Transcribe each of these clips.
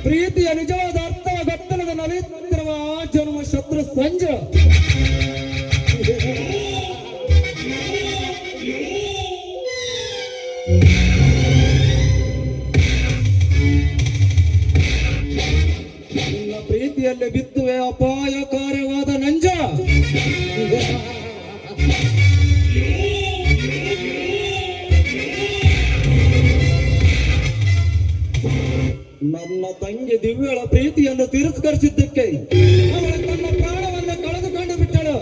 ಪ್ರೀತಿಯ ನಿಜವಾದ ಅರ್ಥವ ಗೊತ್ತನದ ನಲಿತಿರುವ ಜನ್ಮ ಶತ್ರು ಸಂಜೆ ನಿನ್ನ ಪ್ರೀತಿಯಲ್ಲಿ ಬಿತ್ತುವೆ ಅಪಾಯಕಾರವಾದ ನಂಜ. ನನ್ನ ತಂಗಿ ದಿವ್ಯಳ ಪ್ರೀತಿಯನ್ನು ತಿರಸ್ಕರಿಸಿದ್ದಕ್ಕೆ ಅವಳು ತನ್ನ ಪ್ರಾಣವನ್ನು ಕಳೆದುಕೊಂಡು ಬಿಟ್ಟಳು.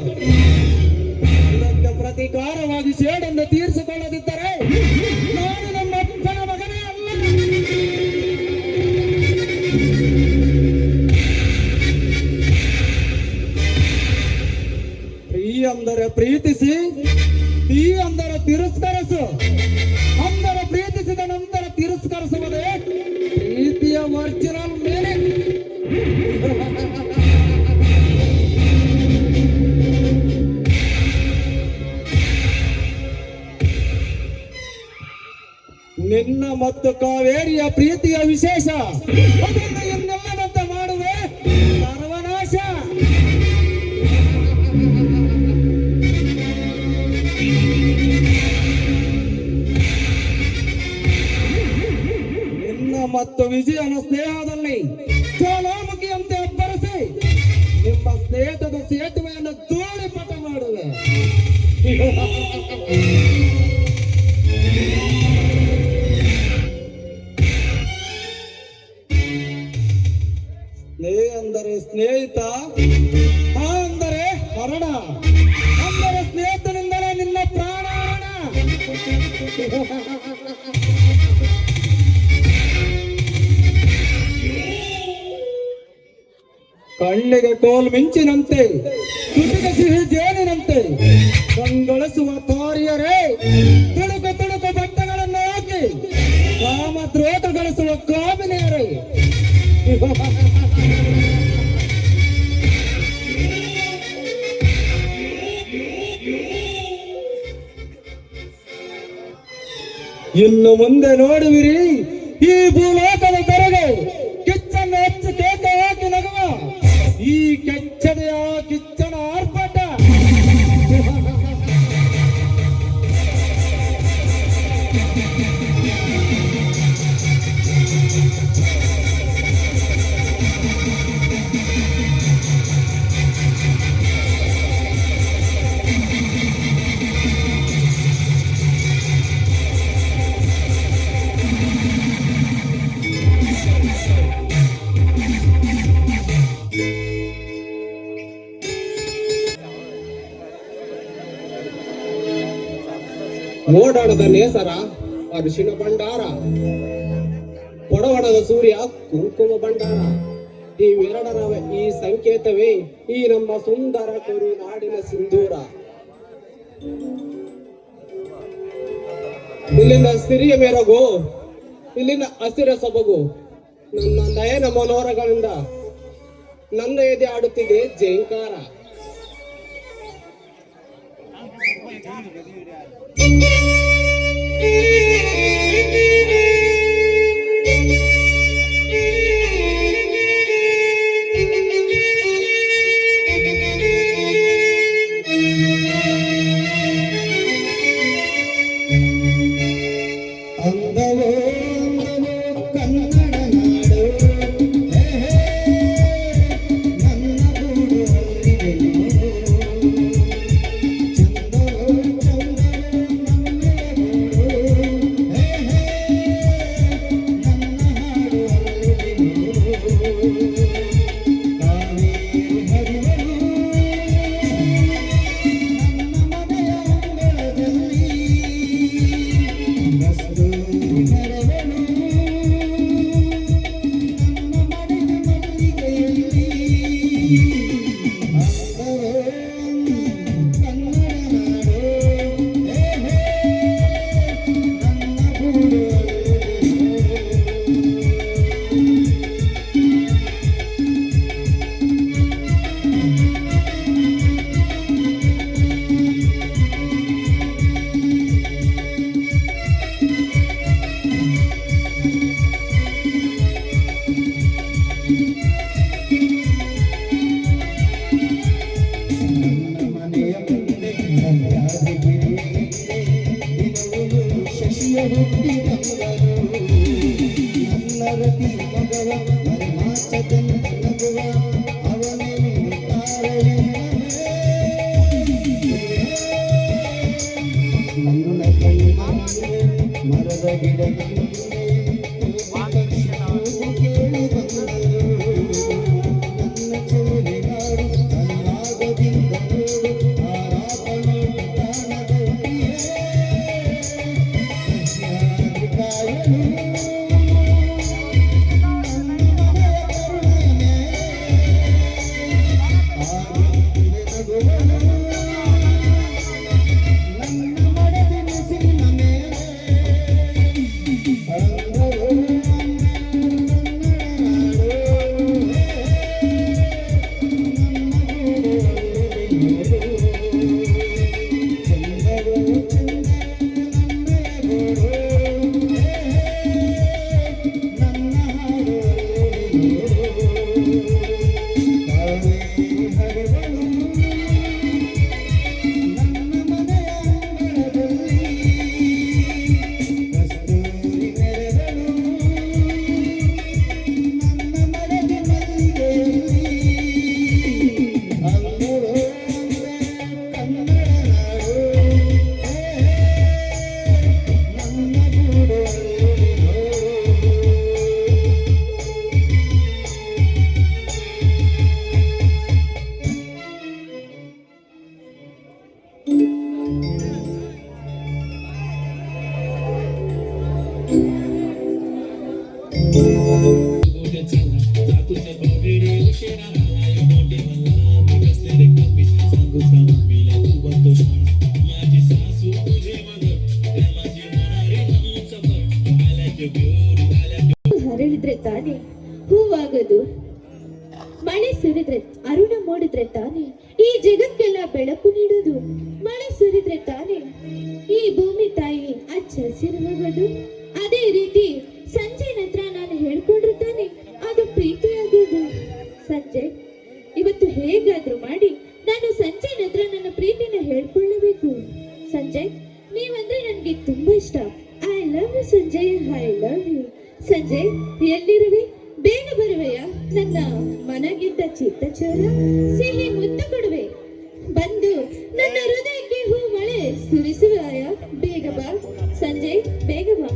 ಇದಕ್ಕೆ ಪ್ರತೀಕಾರವಾಗಿ ಸೇಡನ್ನು ತೀರಿಸಿಕೊಳ್ಳದಿದ್ದರೆ ನಾನು ನಮ್ಮ ಅಪ್ಪನ ಮಗನೇ ಅಲ್ಲ. ಪ್ರೀ ಅಂದರೆ ಪ್ರೀತಿಸಿ, ತೀ ಅಂದರೆ ತಿರಸ್ಕರಿಸು. ಅಂದರೆ ಪ್ರೀತಿಸಿದ ನಂತರ ತಿರಸ್ಕರಿಸುವುದೇ ಪ್ರೀತಿಯ ಒರಿಜಿನಲ್ ಮೀನಿಂಗ್. ನಿನ್ನ ಮತ್ತು ಕಾವೇರಿಯ ಪ್ರೀತಿಯ ವಿಶೇಷ ಅದನ್ನು ಇನ್ನೆಲ್ಲದಂತೆ ಮಾಡುವೆ ಸರ್ವನಾಶ. ನಿನ್ನ ಮತ್ತು ವಿಜಯನ ಸ್ನೇಹದಲ್ಲಿ ಜ್ವಾಲಾಮುಖಿಯಂತೆ ಅಬ್ಬರಿಸಿ ನಿಮ್ಮ ಸ್ನೇಹದ ಸೇತುವೆಯನ್ನು ಧೂಳಿಪಟ ಮಾಡುವೆ. ಸ್ನೇಹ ಅಂದರೆ ಸ್ನೇಹಿತ, ಆ ಅಂದರೆ ಹರಣ, ಅಂದರೆ ಸ್ನೇಹಿತನಿಂದಲೇ ನಿನ್ನ ಪ್ರಾಣ ಹರಣ. ಕಣ್ಣಿಗೆ ಕೋಲ್ ಮಿಂಚಿನಂತೆ, ತುಟಿಗೆ ಸಿಹಿ ಜೇನಿನಂತೆ ಕಂಗೊಳಿಸುವ ತಾರಿಯರೇ, ತುಳುಕು ತುಳುಕು ಬಟ್ಟೆಗಳನ್ನು ಹಾಕಿ ಕಾಮದ್ರೋಹಗಳಿಸುವ ಕಾಮಿನಿಯರೇ, ಇನ್ನು ಮುಂದೆ ನೋಡುವಿರಿ ಈ ಭೂಲೋಕದ ತೆರೆಗೆ ಕಿಚ್ಚನ್ನು ಹೆಚ್ಚು ಕೇಕೆ ಹಾಕಿ ನಗುವ ಈ ಕೆಚ್ಚದೆಯ ಕಿಚ್ಚನ ಆರ್ಭಟ. ಮೋಡಣದ ನೇಸರ ಅರಿಶಿನ ಭಂಡಾರ, ಪೊಡವಣದ ಸೂರ್ಯ ಕುಂಕುಮ ಭಂಡಾರ. ಇವೆರಡರ ಈ ಸಂಕೇತವೇ ಈ ನಮ್ಮ ಸುಂದರ ಕರುನಾಡಿನ ಸಿಂಧೂರ. ಇಲ್ಲಿನ ಸಿರಿಯ ಮೆರಗು, ಇಲ್ಲಿನ ಹಸಿರ ಸೊಬಗು, ನನ್ನ ನಯನ ಮನೋರಗಳಿಂದ ನನ್ನ ಎದೆ ಆಡುತ್ತಿದೆ ಜಯಂಕಾರ. ಅಂದವೋ ಕನ್ನಡ ನಾಡು, ನನ್ನ ಗೂಡು ಅಲ್ಲಿದೆ ನೋಡು. ಚಂದವೋ ನನ್ನೆಯ ಗೂಡು, ನನ್ನ ಹಾಡು ಅಲ್ಲಿದೆ ನೋಡು. ಕಾವೇರಿ ಹರಿವಳು ನನ್ನ ಮನೆಯ ಅಂಗಳದಲ್ಲಿ, ಕಸ್ತೂರಿ ಮೆರವಳು ನನ್ನ ಮನೆಯ ಮಲ್ಲಿಗೆಯಲ್ಲಿ. ಅಂದವೋ ಕನ್ನಡ ನಾಡು, ನನ್ನ ಗೂಡು ಅಲ್ಲಿದೆ ನೋಡು. ನನ್ನ ಮನೆಯ ಮುಂದೆ ಸಹ್ಯಾದ್ರಿ ಗಿರಿಯೇ ಇರುವುದು ಶಶಿಯ ಹುಟ್ಟಿ ಬಂದರು. ನನ್ನ ರತಿ ಮಗವ ಮರಿಮಾಚದಂತೆ ನಗುವ ಅವನೆಂದುತ್ತಾರಳೆ ನನ್ನ ಕಣ್ಣು ಮರದ ಗಿಡದಲ್ಲಿ ಕೇಳಿ ಬಂದರು. ನನ್ನ ಚೆಲುವೆಗಾಡು ಅನುರಾಗದಿಂದ ನೋಡು ಆರಾಧನೆ ತಾಣದಲ್ಲಿಯೇ ಸಹ್ಯಾದ್ರಿ ಕಾಯಲು ನನ್ನ ಮನೆಯ ಕರುಣೆಯ ಮೇಲೆ ಆಗುತ್ತಿದೆ ನಗುವಳು. ನನ್ನ ಮಡದಿ ಮುಸಿಲಿನ ಮೇಲೆ ಅಂದವೋ ಹರಳಿದ್ರೆ ತಾನೆ ಹೂವಾಗದು, ಮಳೆ ಸುರಿದ್ರೆ ಅರುಣ ಮೂಡಿದ್ರೆ ತಾನೆ ಈ ಜಗಕ್ಕೆಲ್ಲ ಬೆಳಕು ನೀಡುವುದು. ಮಳೆ ಸುರಿದ್ರೆ ತಾನೆ ಈ ಭೂಮಿ ತಾಯಿ ಹಚ್ಚ ಹಸಿರಾಗೋದು. ಅದೇ ರೀತಿ ಸಂಜಯ್ ಹತ್ರ ನಾನು ಹೇಳ್ಕೊಂಡ್ರೆ ತಾನೆ ಅದು ಪ್ರೀತಿಯಾಗೋದು. ಸಂಜಯ್, ಇವತ್ತು ಹೇಗಾದ್ರೂ ಮಾಡಿ ನಾನು ಸಂಜಯ್ ಹತ್ರ ನನ್ನ ಪ್ರೀತಿನ ಹೇಳ್ಕೊಳ್ಳಬೇಕು. ಸಂಜಯ್, ನೀವಂದ್ರೆ ನನಗೆ ತುಂಬಾ ಇಷ್ಟ. I love you Sanjay, I love you. Sanjay, ಎಲ್ಲಿರುವೆ? ಬೇಗ ಬರುವೆಯಾ? ನನ್ನ ಮನಗಿದ್ದ ಚಿತ್ತಚೋರ ಸಿಹಿ ಮುತ್ತು ಕೊಡುವೆ. ಬಂದು ನನ್ನ ಹೃದಯಕ್ಕೆ ಹೂ ಮಳೆ ಸುರಿಸುವೆಯಾ? ಬೇಗ ಬಾ ಸಂಜಯ್, ಬೇಗ ಬಾ.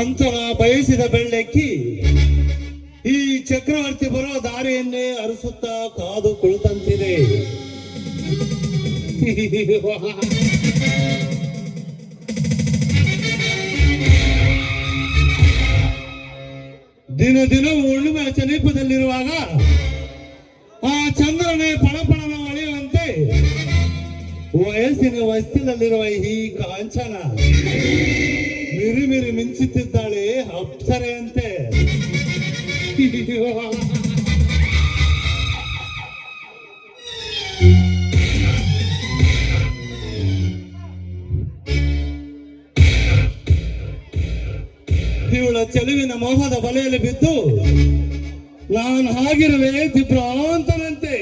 ಅಂತ ನಾ ಬಯಸಿದ ಬೆಳ್ಳಕ್ಕಿ ಈ ಚಕ್ರವರ್ತಿ ಬರೋ ದಾರಿಯನ್ನೇ ಅರಸುತ್ತಾ ಕಾದು ಕುಳಿತಂತಿದೆ. ದಿನ ದಿನ ಹುಣ್ಣಿಮೆ ಸಮೀಪದಲ್ಲಿರುವಾಗ ಆ ಚಂದ್ರನೇ ಪಣಪಣನ ಹೊಳೆಯುವಂತೆ ವಯಸ್ಸಿನ ವಸ್ತಿನಲ್ಲಿರುವ ಈ ಕಾಂಚನ ಮಿರಿ ಮಿರಿ ಮಿಂಚುತ್ತಿದ್ದಾಳೆ ಅಪ್ಸರೆಯಂತೆ. ಇವಳ ಚೆಲುವಿನ ಮೋಹದ ಬಲೆಯಲ್ಲಿ ಬಿದ್ದು ನಾನು ಹಾಗಿರುವೆ ದಿಭ್ರಾಂತನಂತೆ.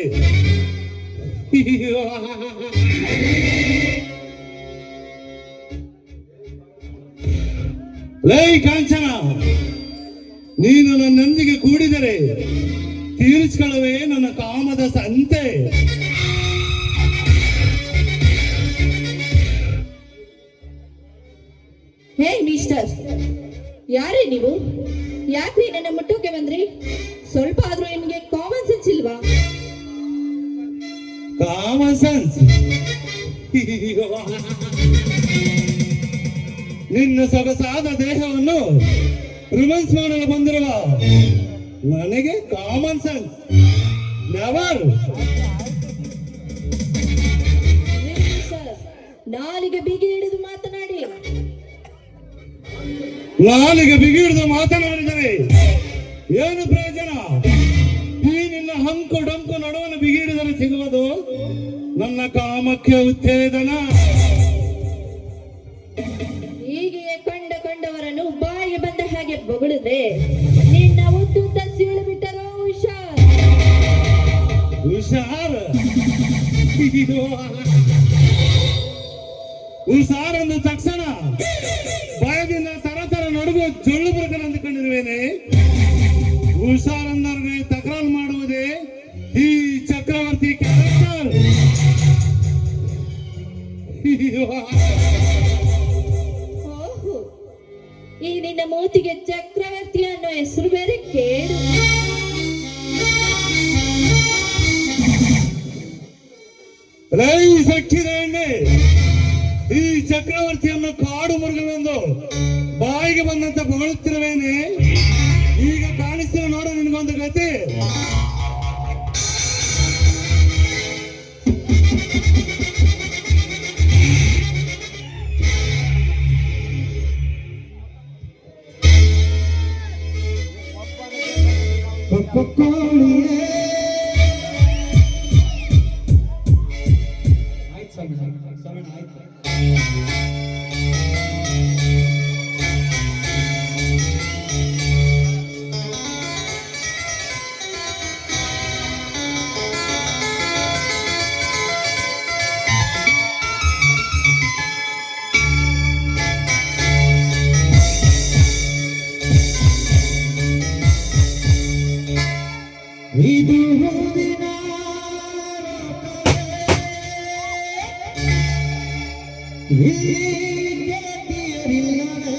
ಲೈ ಕಾಂಚನ, ನೀನು ನನ್ನೊಂದಿಗೆ ಕೂಡಿದರೆ ತೀರಿಸಿಕೊಳ್ಳುವೆ ನನ್ನ ಕಾಮದ ಸಂತೆ. ಹೇ ಮಿಸ್ಟರ್, ಯಾರೇ ನೀವು? ಯಾಕ್ರಿ ನನ್ನ ಮುಟ್ಟೋಕೆ ಬಂದ್ರಿ? ಸ್ವಲ್ಪ ಆದ್ರೂ ನಿಮಗೆ ಕಾಮನ್ ಸೆನ್ಸ್ ಇಲ್ವಾ? Common sense? ನಿನ್ನ ಸೊಗಸಾದ ದೇಹವನ್ನು ರಿಮನ್ಸ್ ಮಾಡಲು ಬಂದಿರುವ ನನಗೆ ಕಾಮನ್ ಸೆನ್ಸ್ ನೆವರ್. ನಾಲಿಗೆ ಬಿಗಿ ಹಿಡಿದು ಮಾತನಾಡಿ. ನಾಲಿಗೆ ಬಿಗಿ ಹಿಡಿದು ಮಾತನಾಡಿದರೆ ಏನು ಪ್ರಯೋಜನ? ಈ ನಿನ್ನ ಹಂಕು ಡಂಕು ನಡುವನ್ನು ಬಿಗಿ ಹಿಡಿದರೆ ಸಿಗುವುದು ನನ್ನ ಕಾಮಕ್ಕೆ ಉತ್ತೇಜನ. ಹೀಗೆ ಕಂಡವರನ್ನು ಬಾಯಿಗೆ ಬಂದ ಹಾಗೆ ಬೊಗಳಿದ್ರೆ ನಿನ್ನ ಉದ್ದುದ್ದ ಸೀಳು ಬಿಟ್ಟರೋ ಹುಷಾರ್. ಹುಷಾರ್ ಹುಷಾರ್ ಅಂದ ತಕ್ಷಣ ಭಯದಿಂದ ತರ ನಡುಗುವ ಜೊಳ್ಳು ಬುರುಕನ ಅಂದುಕೊಂಡಿರುವೇನೆ. ಹುಷಾರ್ ಅಂದವ್ರಿಗೆ ತಕರಾರು ಮಾಡುವುದೇ ಈ ಚಕ್ರವರ್ತಿ ಕ್ಯಾರೆಕ್ಟರ್. ಓಹೋ, ಈ ನಿನ್ನ ಮೂತಿಗೆ ಚಕ್ರವರ್ತಿ ಅನ್ನೋ ಹೆಸರು ಬೇರೆ ಕೇಳು. ರೈ ಸಕ್ಕಿದ ಎಣ್ಣೆ, ಈ ಚಕ್ರವರ್ತಿಯನ್ನು ಕಾಡು ಮೃಗವೆಂದು ಬಾಯಿಗೆ ಬಂದಂತ ಬೊಗಳುತ್ತಿರುವೇನೆ. ಈಗ ಕಾಣಿಸ್ತಿರ ನೋಡು ನಿನ್ಗೊಂದು ಗತಿ. ಇದು ಹೂವಿನ ಈ ಗೆಳತಿಯರಿಲ್ಲದೆ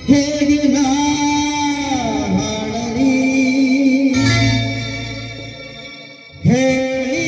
ಹೇಗೆ ನಾ ಹಾಡಲಿ ಹೇಳಿ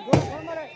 ಹೂಗಳೇ.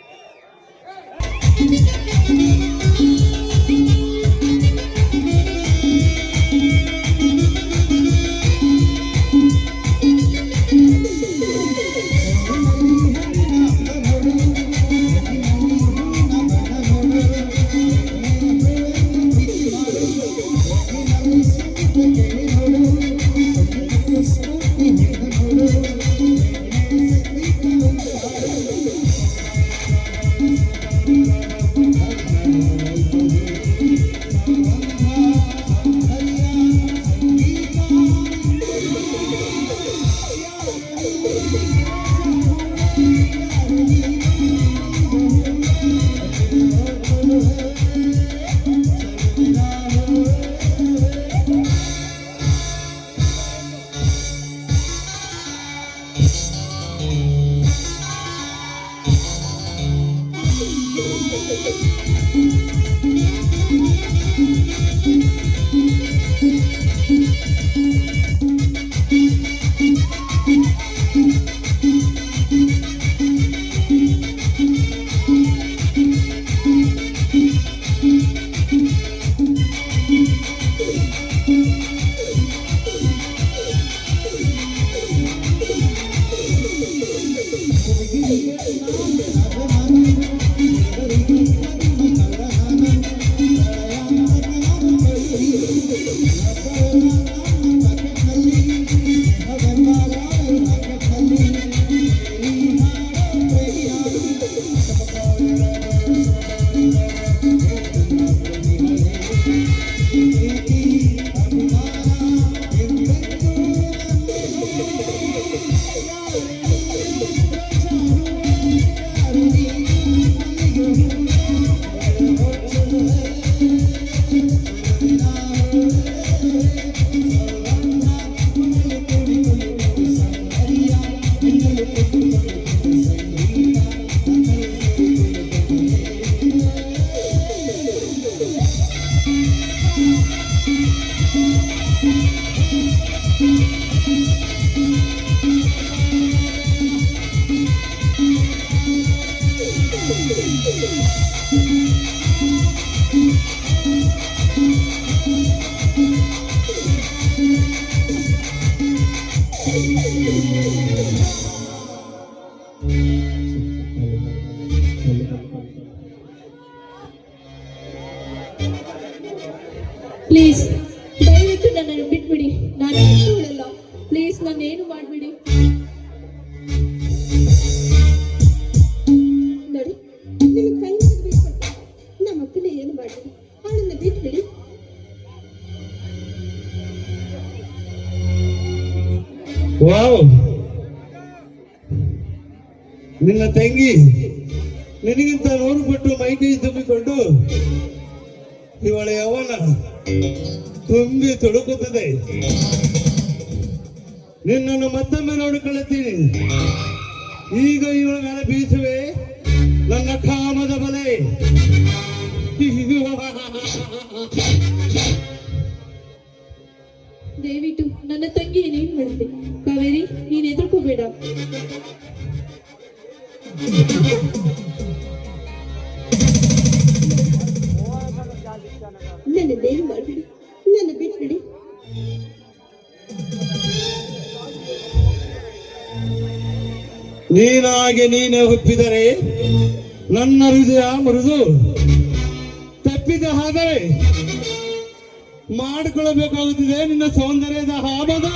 ಪ್ಲೀಸ್ ದಯವಿಟ್ಟು ನನ್ನನ್ನು ಬಿಟ್ಬಿಡಿ. ನಾನು ಬಿಟ್ಟುಕೊಳ್ಳಲ್ಲ. ಪ್ಲೀಸ್ ನನ್ನೇನು ಮಾಡ್ಬಿಡಿ. ನೋಡಿ, ನಿಮಗೆ ಕೈ ಮುಗಿದು ನಮ್ಮ ಅಪ್ಪನ ಏನು ಮಾಡಿದ್ರು, ಅವಳನ್ನ ಬಿಟ್ಬಿಡಿ. ವಾವ್, ನಿನ್ನ ತಂಗಿ ನಿನಗಿಂತ 100 ಪಟ್ಟು ಮೈಕೈ ತುಂಬಿಕೊಂಡು ಇವಳ ಯವನ ತುಂಬಿ ತುಳುಕುತ್ತದೆ. ನಿನ್ನನ್ನು ಮತ್ತೊಮ್ಮೆ ನೋಡಿಕೊಳ್ಳುತ್ತೀನಿ. ಈಗ ಇವಳ ಮೇಲೆ ಬೀಸುವೆ. ದಯವಿಟ್ಟು ನನ್ನ ತಂಗಿ ಏನೇನ್ ಮಾಡಿದೆ ಕಾವೇರಿ, ನೀನ್ ಹೆದರ್ಕೋಬೇಡ. ನನ್ನ ದೇವಿ ಮಾಡಿಬಿಡಿ, ನನ್ನ ಬಿಟ್ಬಿಡಿ. ನೀನಾಗೆ ನೀನೇ ಒಪ್ಪಿದರೆ ನನ್ನ ಹೃದಯ ಮೃದು, ತಪ್ಪಿದ ಆದರೆ ಮಾಡಿಕೊಳ್ಳಬೇಕಾಗುತ್ತದೆ ನಿನ್ನ ಸೌಂದರ್ಯದ ಆಮದ.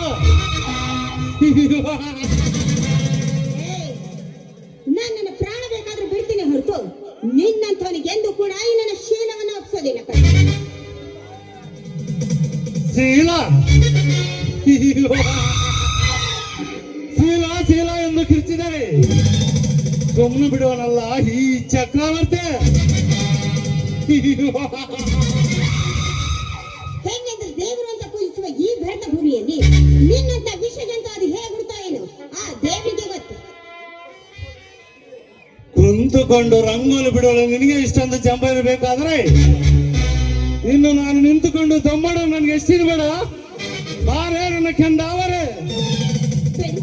ನಾನು ನನ್ನ ಪ್ರಾಣ ಬೇಕಾದ್ರೂ ಬಿಡ್ತೀನಿ ಹೊರತು ನಿನ್ನಂಥವನಿಗೆ ಎಂದು ಕೂಡ ಈ ನನ್ನ ಶೀಲವನ್ನು ಒಪ್ಸೋದಿಲ್ಲ. ಶೀಲ ಶೀಲ ಶೀಲ ಎಂದು ಕಿರ್ಚಿದರೆ ಸುಮ್ಮನೆ ಬಿಡುವನಲ್ಲ ಈ ಚಕ್ರವರ್ತಿ. ಹೆಂಗಂದ್ರೆ ದೇವರು ಅಂತ ಪೂಜಿಸುವ ಈ ಭರತ ಭೂಮಿಯಲ್ಲಿ ನಿನ್ನಂತ ವಿಷಯಂತ ಅದು ಹೇಗೆ ಬಿಡ್ತಾ ಏನು ಆ ದೇವರಿಗೆ ಗೊತ್ತು. ಕುಂತುಕೊಂಡು ರಂಗೋಲಿ ಬಿಡೋಳು ನಿನಗೆ ಇಷ್ಟೊಂದು ಚಂಪ ಇರಬೇಕಾದ್ರೆ ಇನ್ನು ನಾನು ನಿಂತುಕೊಂಡು ದಮ್ಮಡು ನನಗೆ ಎಷ್ಟಿರಬೇಡ. ಬಾರೇ ನನ್ನ ಕೆಂಡಾವರೇ. ಸರಿ.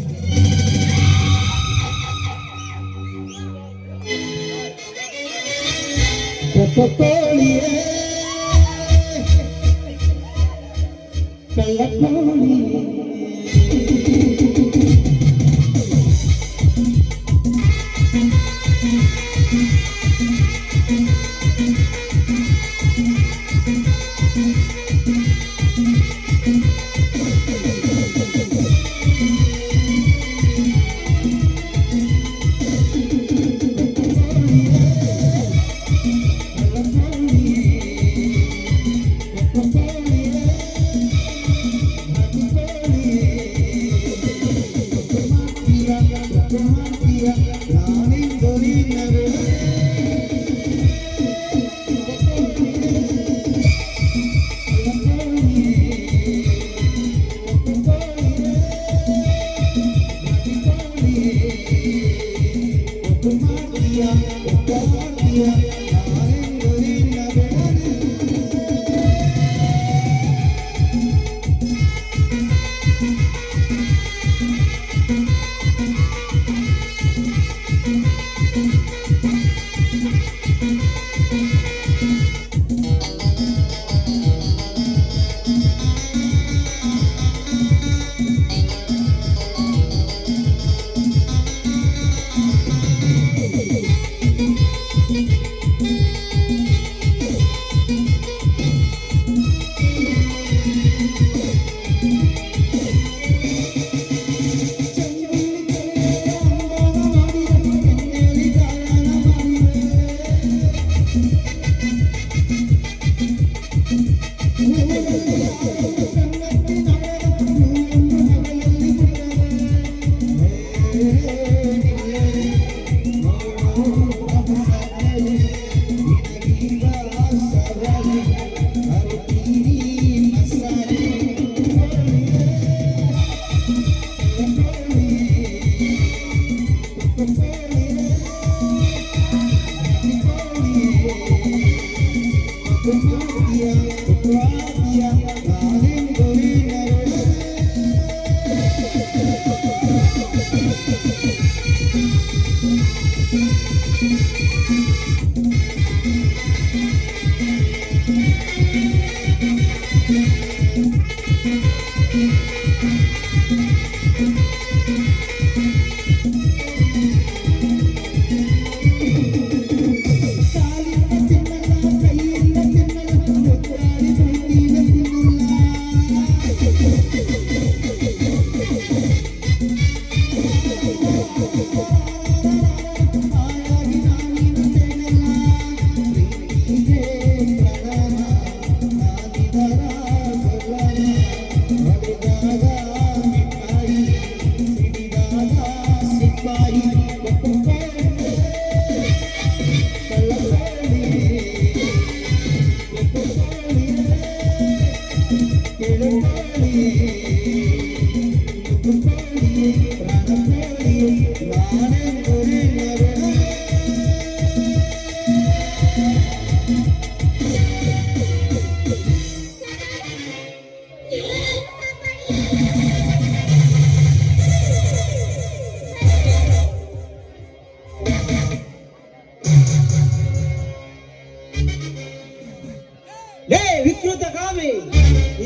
ವಿಕೃತ ಕಾಮಿ,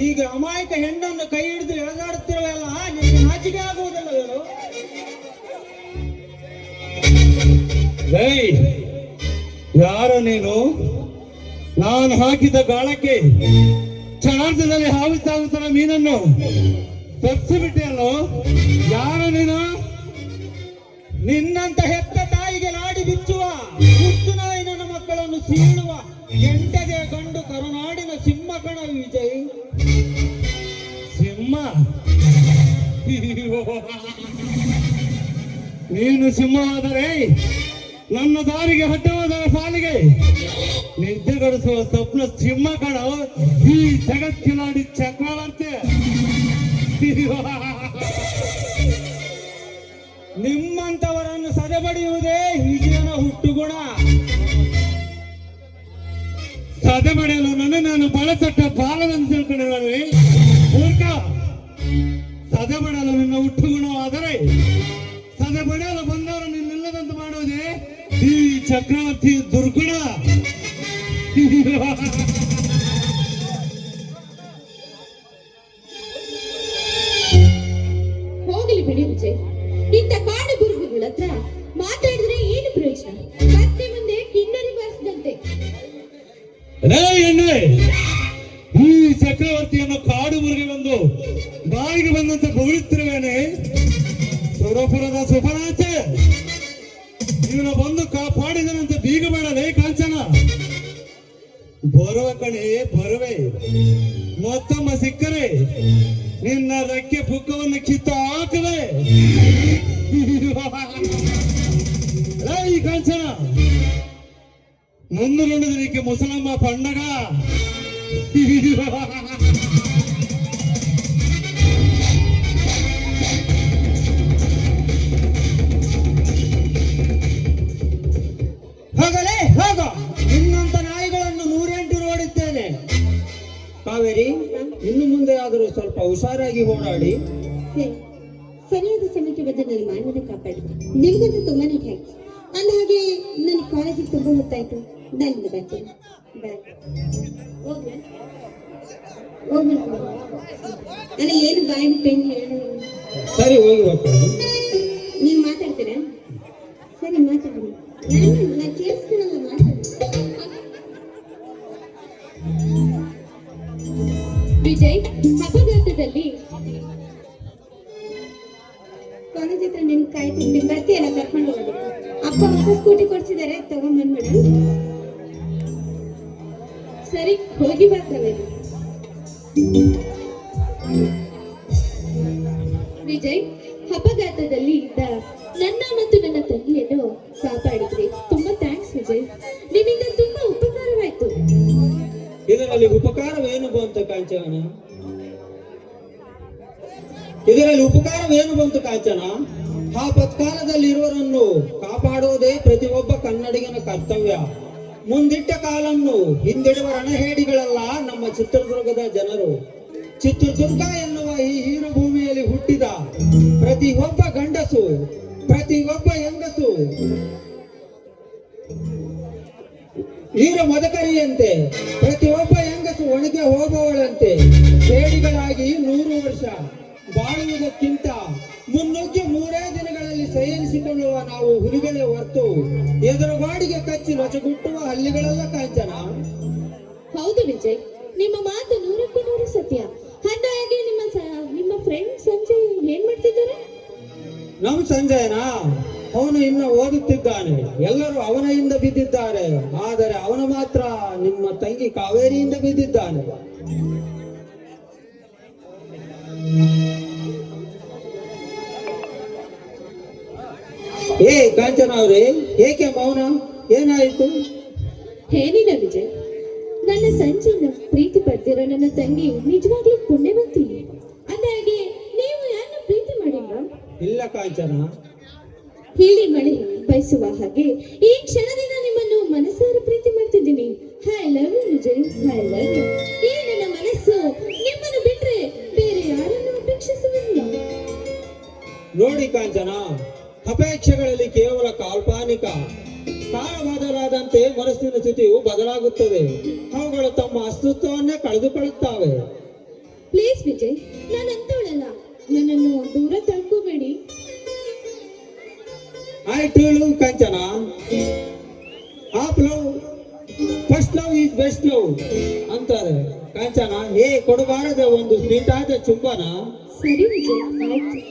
ಈಗ ಅಮಾಯಕ ಹೆಣ್ಣನ್ನು ಕೈ ಹಿಡಿದು ಎಳೆದಾಡುತ್ತಿರುವಲ್ಲ, ನಿಮಗೆ ನಾಚಿಕೆ ಆಗುವುದಿಲ್ಲವೇನು? ಏಯ್, ಯಾರು ನೀನು? ನಾನು ಹಾಕಿದ ಗಾಳಕ್ಕೆ ಕ್ಷಣಾರ್ಧದಲ್ಲಿ ಹಾವಿತಾಗುತ್ತಲ್ಲ ಮೀನನ್ನು ತಪ್ಪಿಸಿಬಿಟ್ಟೆಯಲ್ಲೋ. ಯಾರು ನೀನು? ನಿನ್ನಂತ ಹೆತ್ತ ತಾಯಿಗೆ ಲಾಡಿ ಬಿಚ್ಚುವ ಹುಚ್ಚು ನಾಯಿ ನನ್ನ ಮಕ್ಕಳನ್ನು ಸೀಳುವ ಎಂಟಗೆ ಗಂಡು ಕರುನಾಡಿನ ಸಿಂಹ ಕಣ ವಿಜಯ್. ಸಿಂಹ? ನೀನು ಸಿಂಹವಾದರೆ ನನ್ನ ದಾರಿಗೆ ಅಡ್ಡವಾದ ಸಾಲಿಗೆ ನಿದ್ದೆಗಡಿಸುವ ಸ್ವಪ್ನ ಸಿಂಹ ಕಣ ಈ ಜಗತ್ತಿನಾಡಿ ಚಕ್ರವರ್ತಿ. ನಿಮ್ಮಂತವರನ್ನು ಸದೆಬಡಿಯುವುದೇ ವಿಜಯನ ಹುಟ್ಟುಗುಣ. ಸದೆಬಡಿಯಲು ನಾನು ಬಳಸಟ್ಟ ಬಾಲವನ್ನು ತಿಳ್ಕೊಂಡಿರುವೆ ಮೂರ್ಖ. ಸದೆಬಡಿಯಲು ನಿನ್ನ ಹುಟ್ಟುಗುಣವಾದರೆ ಸದೆಬಡಿಯಲು ಬಂದವರು ನಿನ್ನಿಲ್ಲದಂತೆ ಮಾಡುವುದೇ ಈ ಚಕ್ರವರ್ತಿ ದುರ್ಗುಣ. ಹೋಗಲಿ ಬಿಡಿ ವಿಜಯ್, ಇಂಥ ಕಾಡು ಬುರುಗುಗಳ ಹತ್ರ ಮಾತಾಡಿದ್ರೆ ಏನು ಪ್ರಯೋಜನ? ಮತ್ತೆ ಮುಂದೆ ಕಿನ್ನರಿ ಬಾರಿಸಿದಂತೆ. ಎಣ್ಣೆ, ಈ ಚಕ್ರವರ್ತಿಯನ್ನು ಕಾಡು ಮುರುಗಿ ಬಂದು ಬಾಯಿಗೆ ಬಂದಂತೆ ಬೊಗಳುತ್ತಿರುವೇನೆ. ಸುರಪುರದ ಸುಫನಾಚೆ ಇವನ ಬಂದು ಕಾಪಾಡಿದನಂತೆ ಬೀಗ ಮಾಡಲೇ ಕಾಂಚನ. ಬರುವ ಕಣೆ ಬರುವೆ, ಮತ್ತೊಮ್ಮ ಸಿಕ್ಕರೆ ನಿನ್ನ ರೆಕ್ಕೆ ಪುಕ್ಕವನ್ನು ಕಿತ್ತು ಹಾಕುವೆ. ಈ ಕಾಂಚನ ముందు నుండి నీకు ముసలమ్మ పండగ. ಹೋಗಲೇ ಹೋಗ, ನಿನ್ನಂತ ನಾಯಿಗಳನ್ನು 108 ನೋಡಿದ್ದೇನೆ. ಕಾವೇರಿ, ಇನ್ನು ಮುಂದೆ ಆದರೂ ಸ್ವಲ್ಪ ಹುಷಾರಾಗಿ ಓಡಾಡಿ. ಸರಿಯಾದ ಸಮಯಕ್ಕೆ ಬಂದು ನನ್ನ ಮಾನವನ ಕಾಪಾಡಿದೆ. ನಿಮಗಂತೂ ತುಂಬಾನೇ ಥ್ಯಾಂಕ್ಸ್. ಅಂದ ಹಾಗೆ ನನ್ನ ಕಾಲೇಜಿಗೆ ತುಂಬಾ ಹೊತ್ತಾಯ್ತು, ನಾನು ಬರ್ತೇನೆ. ಬಾಯ್. ಅಲ್ಲ, ಏನು ಬಾಯಿ ಪೆನ್ ಹೇಳು. ಸರಿ, ಹೋಗಿ ಹೋಗ್ತೇನೆ. ನೀವು ಮಾತಾಡ್ತೀರಾ? ಸರಿ, ಮಾತಾಡಿ. ನಾನು ಕೇಳಿಸ್ಕೊಳ್ಳಲ್ಲ, ಮಾತಾಡಿ. ವಿಜಯ್, ಅಪಘಾತದಲ್ಲಿ ಕಾಲೇಜ್ ಹತ್ರ ನಿನ್ ಕಾಯ್ತಿದ್ದೆ, ಬರ್ತೀಯಲ್ಲ ಕರ್ಕೊಂಡು ಹೋಗೋದು. ಅಪ್ಪ ಹೊಸ ಸ್ಕೂಟಿ ಕೊಡ್ಸಿದ್ದಾರೆ, ತಗೊಂಡ್ಬಂದ್ಬಿಡ. ಸರಿ, ಹೋಗಿ ಬರ್ತವೆ. ವಿಜಯ್, ಅಪಘಾತದಲ್ಲಿ ಇದ್ದ ನನ್ನ ಮತ್ತು ನನ್ನ ತಂಗಿಯನ್ನು ಕಾಪಾಡಿದ್ರಿ. ತುಂಬಾ ಥ್ಯಾಂಕ್ಸ್ ವಿಜಯ್, ನಿಮ್ಮಿಂದ ತುಂಬಾ ಉಪಕಾರವಾಯ್ತು. ಇದರಲ್ಲಿ ಉಪಕಾರವೇನು ಬಂತು ಕಾಂಚನ? ಇದರಲ್ಲಿ ಉಪಕಾರವೇನು ಬಂತು ಕಾಂಚನ? ಆಪತ್ಕಾಲದಲ್ಲಿ ಇರುವವರನ್ನು ಕಾಪಾಡುವುದೇ ಪ್ರತಿಯೊಬ್ಬ ಕನ್ನಡಿಗನ ಕರ್ತವ್ಯ. ಮುಂದಿಟ್ಟ ಕಾಲನ್ನು ಹಿಂದಿಡುವ ರಣಹೇಡಿಗಳಲ್ಲ ನಮ್ಮ ಚಿತ್ರದುರ್ಗದ ಜನರು. ಚಿತ್ರದುರ್ಗ ಎನ್ನುವ ಈ ಹೀರು ಭೂಮಿಯಲ್ಲಿ ಹುಟ್ಟಿದ ಪ್ರತಿಯೊಬ್ಬ ಗಂಡಸು, ಪ್ರತಿಯೊಬ್ಬ ಹೆಂಗಸು ಹೀರು ಮದಕರಿಯಂತೆ, ಪ್ರತಿಯೊಬ್ಬ ಹೆಂಗಸು ಒಣಗೆ ಹೋಗುವವಳಂತೆ ಹೇಡಿಗಳಾಗಿ 100 ವರ್ಷ ಬಾಳುವುದಕ್ಕಿಂತ ಮುನ್ನುಗ್ಗಿ 3 ದಿನಗಳಲ್ಲಿ ಸಂಯಮಿಸಿಕೊಳ್ಳುವ ನಾವು ಹುಲಿಗಳೇ ಹೊರತು ಎದುರುಗಾಡಿಗೆ ಕಚ್ಚಿ ನೊಚಗುಟ್ಟುವ ಹಳ್ಳಿಗಳೆಲ್ಲ ಕಾಂಚನ. ಹೌದು ವಿಜಯ್, ನಿಮ್ಮ ಮಾತು 100ಕ್ಕೆ 100 ಸತ್ಯ. ಹಾಗಾಗಿ ನಿಮ್ಮ ಫ್ರೆಂಡ್ ಸಂಜಯ್ ಏನ್ ಮಾಡ್ತಿದ್ದಾರೆ? ನಮ್ ಸಂಜಯನಾ? ಅವನು ಇನ್ನು ಓದುತ್ತಿದ್ದಾನೆ. ಎಲ್ಲರೂ ಅವನ ಹಿಂದೆ ಬಿದ್ದಿದ್ದಾರೆ, ಆದರೆ ಅವನು ಮಾತ್ರ ನಿಮ್ಮ ತಂಗಿ ಕಾವೇರಿಯಿಂದ ಬಿದ್ದಿದ್ದಾನೆ. ಏ ಕಾಂಚನ ಅವರೇ, ಏಕೆ ಮೌನ? ಏನಾಯಿತು? ಏನಿಲ್ಲ ವಿಜಯ್, ನನ್ನ ಸಂಜೆನ ಪ್ರೀತಿ ಪಡ್ತಿರೋ ನನ್ನ ತಂಗಿ ನಿಜವಾಗ್ಲೂ ಪುಣ್ಯವಂತಿ. ಅಂದಾಗೆ ನೀವು ಯಾರನ್ನ ಪ್ರೀತಿ ಮಾಡಿಲ್ವಾ? ಇಲ್ಲ ಕಾಂಚನ. ಹೇಳಿ ಮಳೆ ಬಯಸುವ ಹಾಗೆ ಈ ಕ್ಷಣದಿಂದ ನಿಮ್ಮನ್ನು ಮನಸ್ಸಾರ ಪ್ರೀತಿ ಮಾಡ್ತಿದ್ದೀನಿ. I love you Vijay, I love you. ಈ ನನ್ನ ಮನಸ್ಸು ನಿಮ್ಮನ್ನು ಬಿಟ್ರೆ ಬೇರೆ ಯಾರನ್ನು ಅಪೇಕ್ಷಿಸುವುದಿಲ್ಲ. ನೋಡಿ ಕಾಂಚನ, ಅಪೇಕ್ಷೆಗಳಲ್ಲಿ ಕೇವಲ ಕಾಲ್ಪನಿಕ. ಕಾಲ ಬದಲಾದಂತೆ ಮನಸ್ಸಿನ ಸ್ಥಿತಿಯು ಬದಲಾಗುತ್ತದೆ. ಅವುಗಳು ತಮ್ಮ ಅಸ್ತಿತ್ವವನ್ನೇ ಕಳೆದುಕೊಳ್ಳುತ್ತವೆ. ಪ್ಲೀಸ್ ವಿಜಯ್, ನಾನು ಅಂತವಳಲ್ಲ, ನನ್ನನ್ನು ದೂರ ತಳ್ಕೋಬೇಡಿ. I told you Kanchana, of love first love is best love ಅಂತಾರೆ. ಕಾಂಚನ, ಹೇ ಕೊಡಬಾರದೆ ಒಂದು ಸ್ವೀಟಾದ ಚುಂಬನ. ಸರಿ ವಿಜಯ್, ಆಯ್ತು.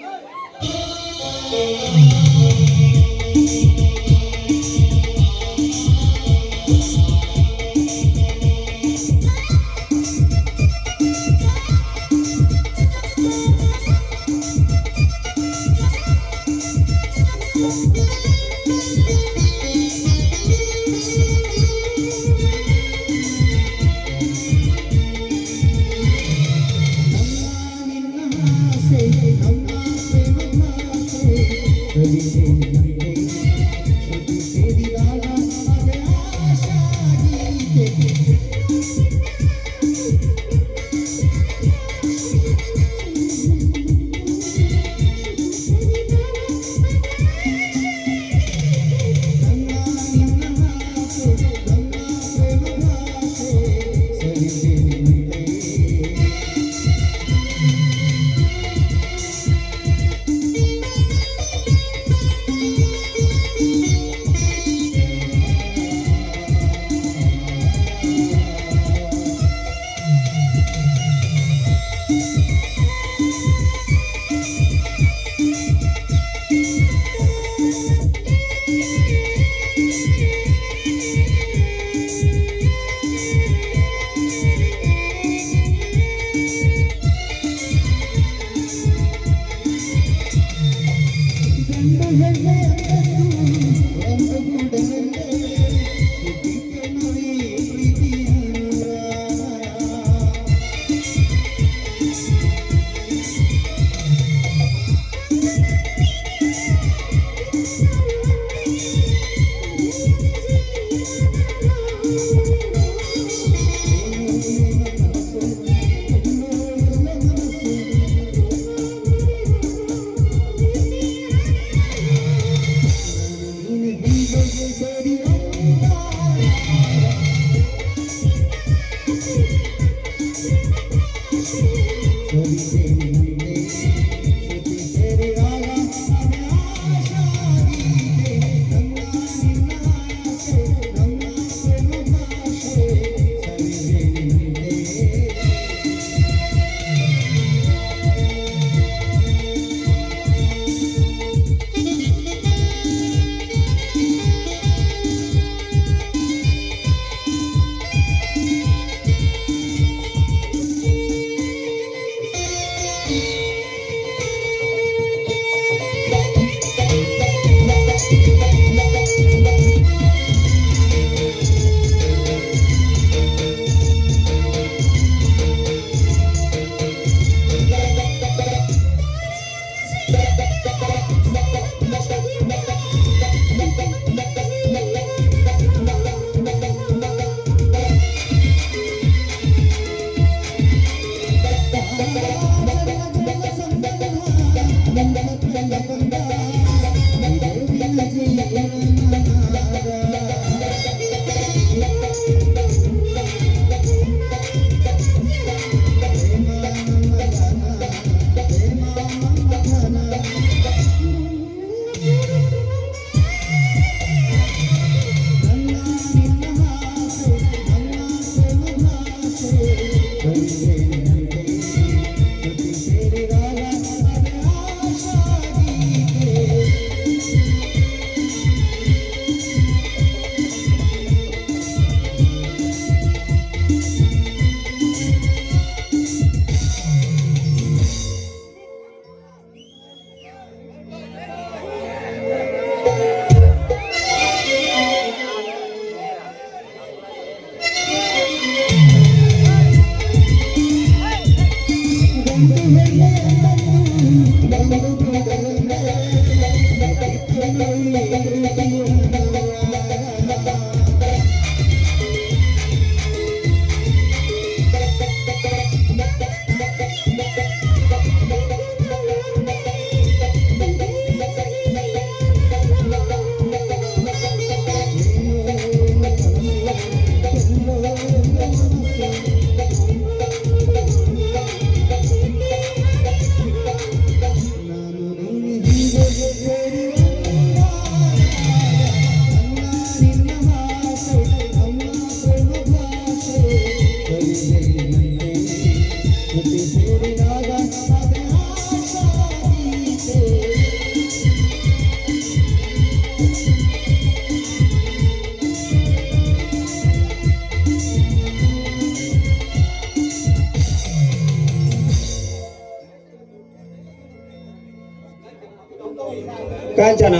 ಕಾಂಚನ,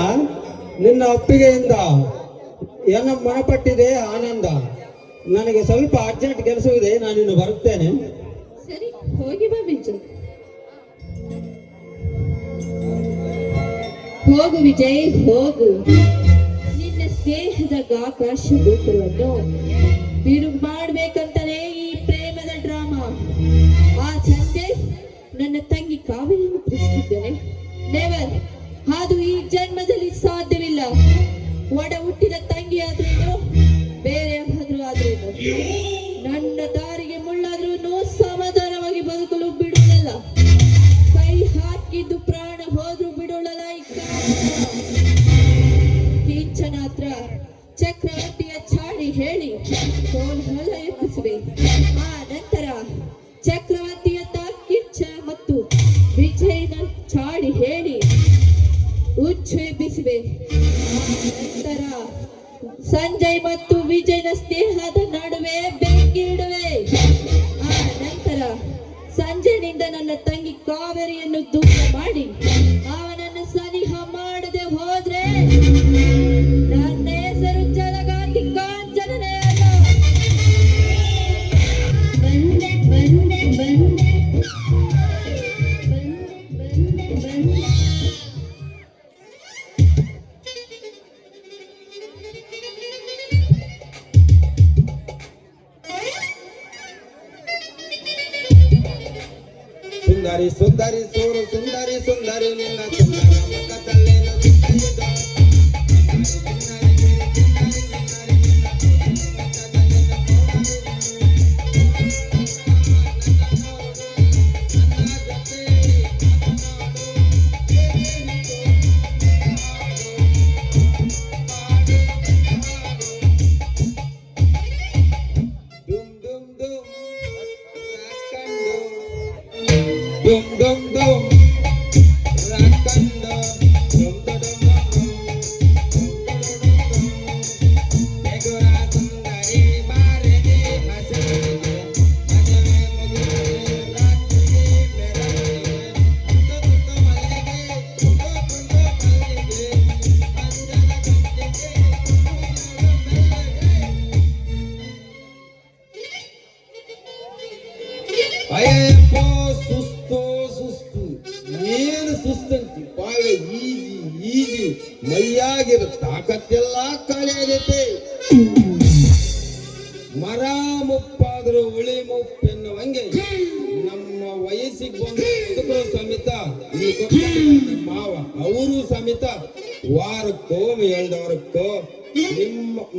ನಿನ್ನ ಒಪ್ಪಿಗೆಯಿಂದ ನನ್ನ ಮನಪಟ್ಟಿದೆ ಆನಂದ. ನನಗೆ ಸ್ವಲ್ಪ ಅರ್ಜೆಂಟ್ ಕೆಲಸವಿದೆ, ನಾನಿನ್ನು ಬರುತ್ತೇನೆ. ಸರಿ, ಹೋಗಿ ಬಾ ವಿಜಯ್. ಹೋಗು ವಿಜಯ್, ಹೋಗು. ನಿನ್ನ ಸ್ನೇಹದ ಆಕಾಶ ಗೋಪುರವನ್ನು ಬಿರುಗು ಮಾಡ್ಬೇಕಂತಾನೆ ಈ ಪ್ರೇಮದ ಡ್ರಾಮಾ. ಆ ಸಂಜೆ ನನ್ನ ತಂಗಿ ಕಾವೇರಿಯನ್ನು ಪ್ರೀತಿಸಿದ್ದೇನೆ. ನೆವರ್, ಅದು ಈ ಜನ್ಮದಲ್ಲಿ ಸಾಧ್ಯವಿಲ್ಲ. ಒಡ ಹುಟ್ಟಿದ ತಂಗಿ ಆದ್ರೇನು, ಬೇರೆ ಆದ್ರೇನು, ನನ್ನ ದಾರಿಗೆ ಮುಳ್ಳಾದ್ರೂ ಸಮಾಧಾನವಾಗಿ ಬದುಕಲು ಬಿಡುವುದಿಲ್ಲ. ಕೈ ಹಾಕಿದ್ದು ಪ್ರಾಣ ಹೋದ್ರೂ ಬಿಡುವುದಿಲ್ಲ. ಕಿಂಚನಾತ್ರ ಚಕ್ರವರ್ತಿಯ ಚಾಡಿ ಹೇಳಿ ಕೋಲ್ಹಲ ಎಬ್ಬಿಸುವೆ. ಆ ನಂತರ ಚಕ್ರವರ್ತಿಯತ್ತ ಕಿಚ್ಚ ಮತ್ತು ವಿಜಯನ ಚಾಡಿ ಹೇಳಿ ಹುಚ್ಚು ಎಬ್ಬಿಸುವೆ. ನಂತರ ಸಂಜಯ್ ಮತ್ತು ವಿಜಯನ ಸ್ನೇಹದ ನಡುವೆ ಬೆಂಕಿ ಇಡುವೆ. ಆ ನಂತರ ಸಂಜಯನಿಂದ ನನ್ನ ತಂಗಿ ಕಾವೇರಿಯನ್ನು ದೂರ ಮಾಡಿ ಅವನನ್ನು ಸನಿಹ ಮಾಡದೆ ಹೋದ್ರೆ ನನ್ನ ಹೆಸರು ಜಲಗಾತಿ ಕಾಂಚನನೇ ಅಲ್ಲ. ಬಂದೆ ಬಂದೆ ಬಂದೆ ಬಂದೆ ಬಂದೆ. ಸುಂದರಿ ಸುಂದರಿ ಸೂರು ಸುಂದರಿ ಸುಂದರಿ ನಿನ್ನ ಸುಂದರ ಮುಖದಲ್ಲೇನು ಚಿತ್ರವಿದೆ. Dum dum dum, rakanda, dum dum dum, Megura sundari marede hasare, ajame mugure rakhi merage, tutto mallige, tutto mallige, anjana kandige, ayappo ಸುಸ್ತು ಏನು ಸುಸ್ತಂತಿ ಬಾಳ ಈಜಿ ಮೈಯಾಗಿರ ತಾಕತ್ತೆಲ್ಲ ಕಳೆಯದೈತೆ. ಮರ ಮುಪ್ಪಾದರೂ ಉಳಿ ಮುಪ್ಪೆನ್ನುವಂಗೆ ನಮ್ಮ ವಯಸ್ಸಿಗೆ ಬಂದು ಮುದುಕರು ಸಮೇತ ಮಾವ ಅವರು ಸಮೇತ ವಾರಕ್ಕೋ ಎಳ್ದವರಕ್ಕೋ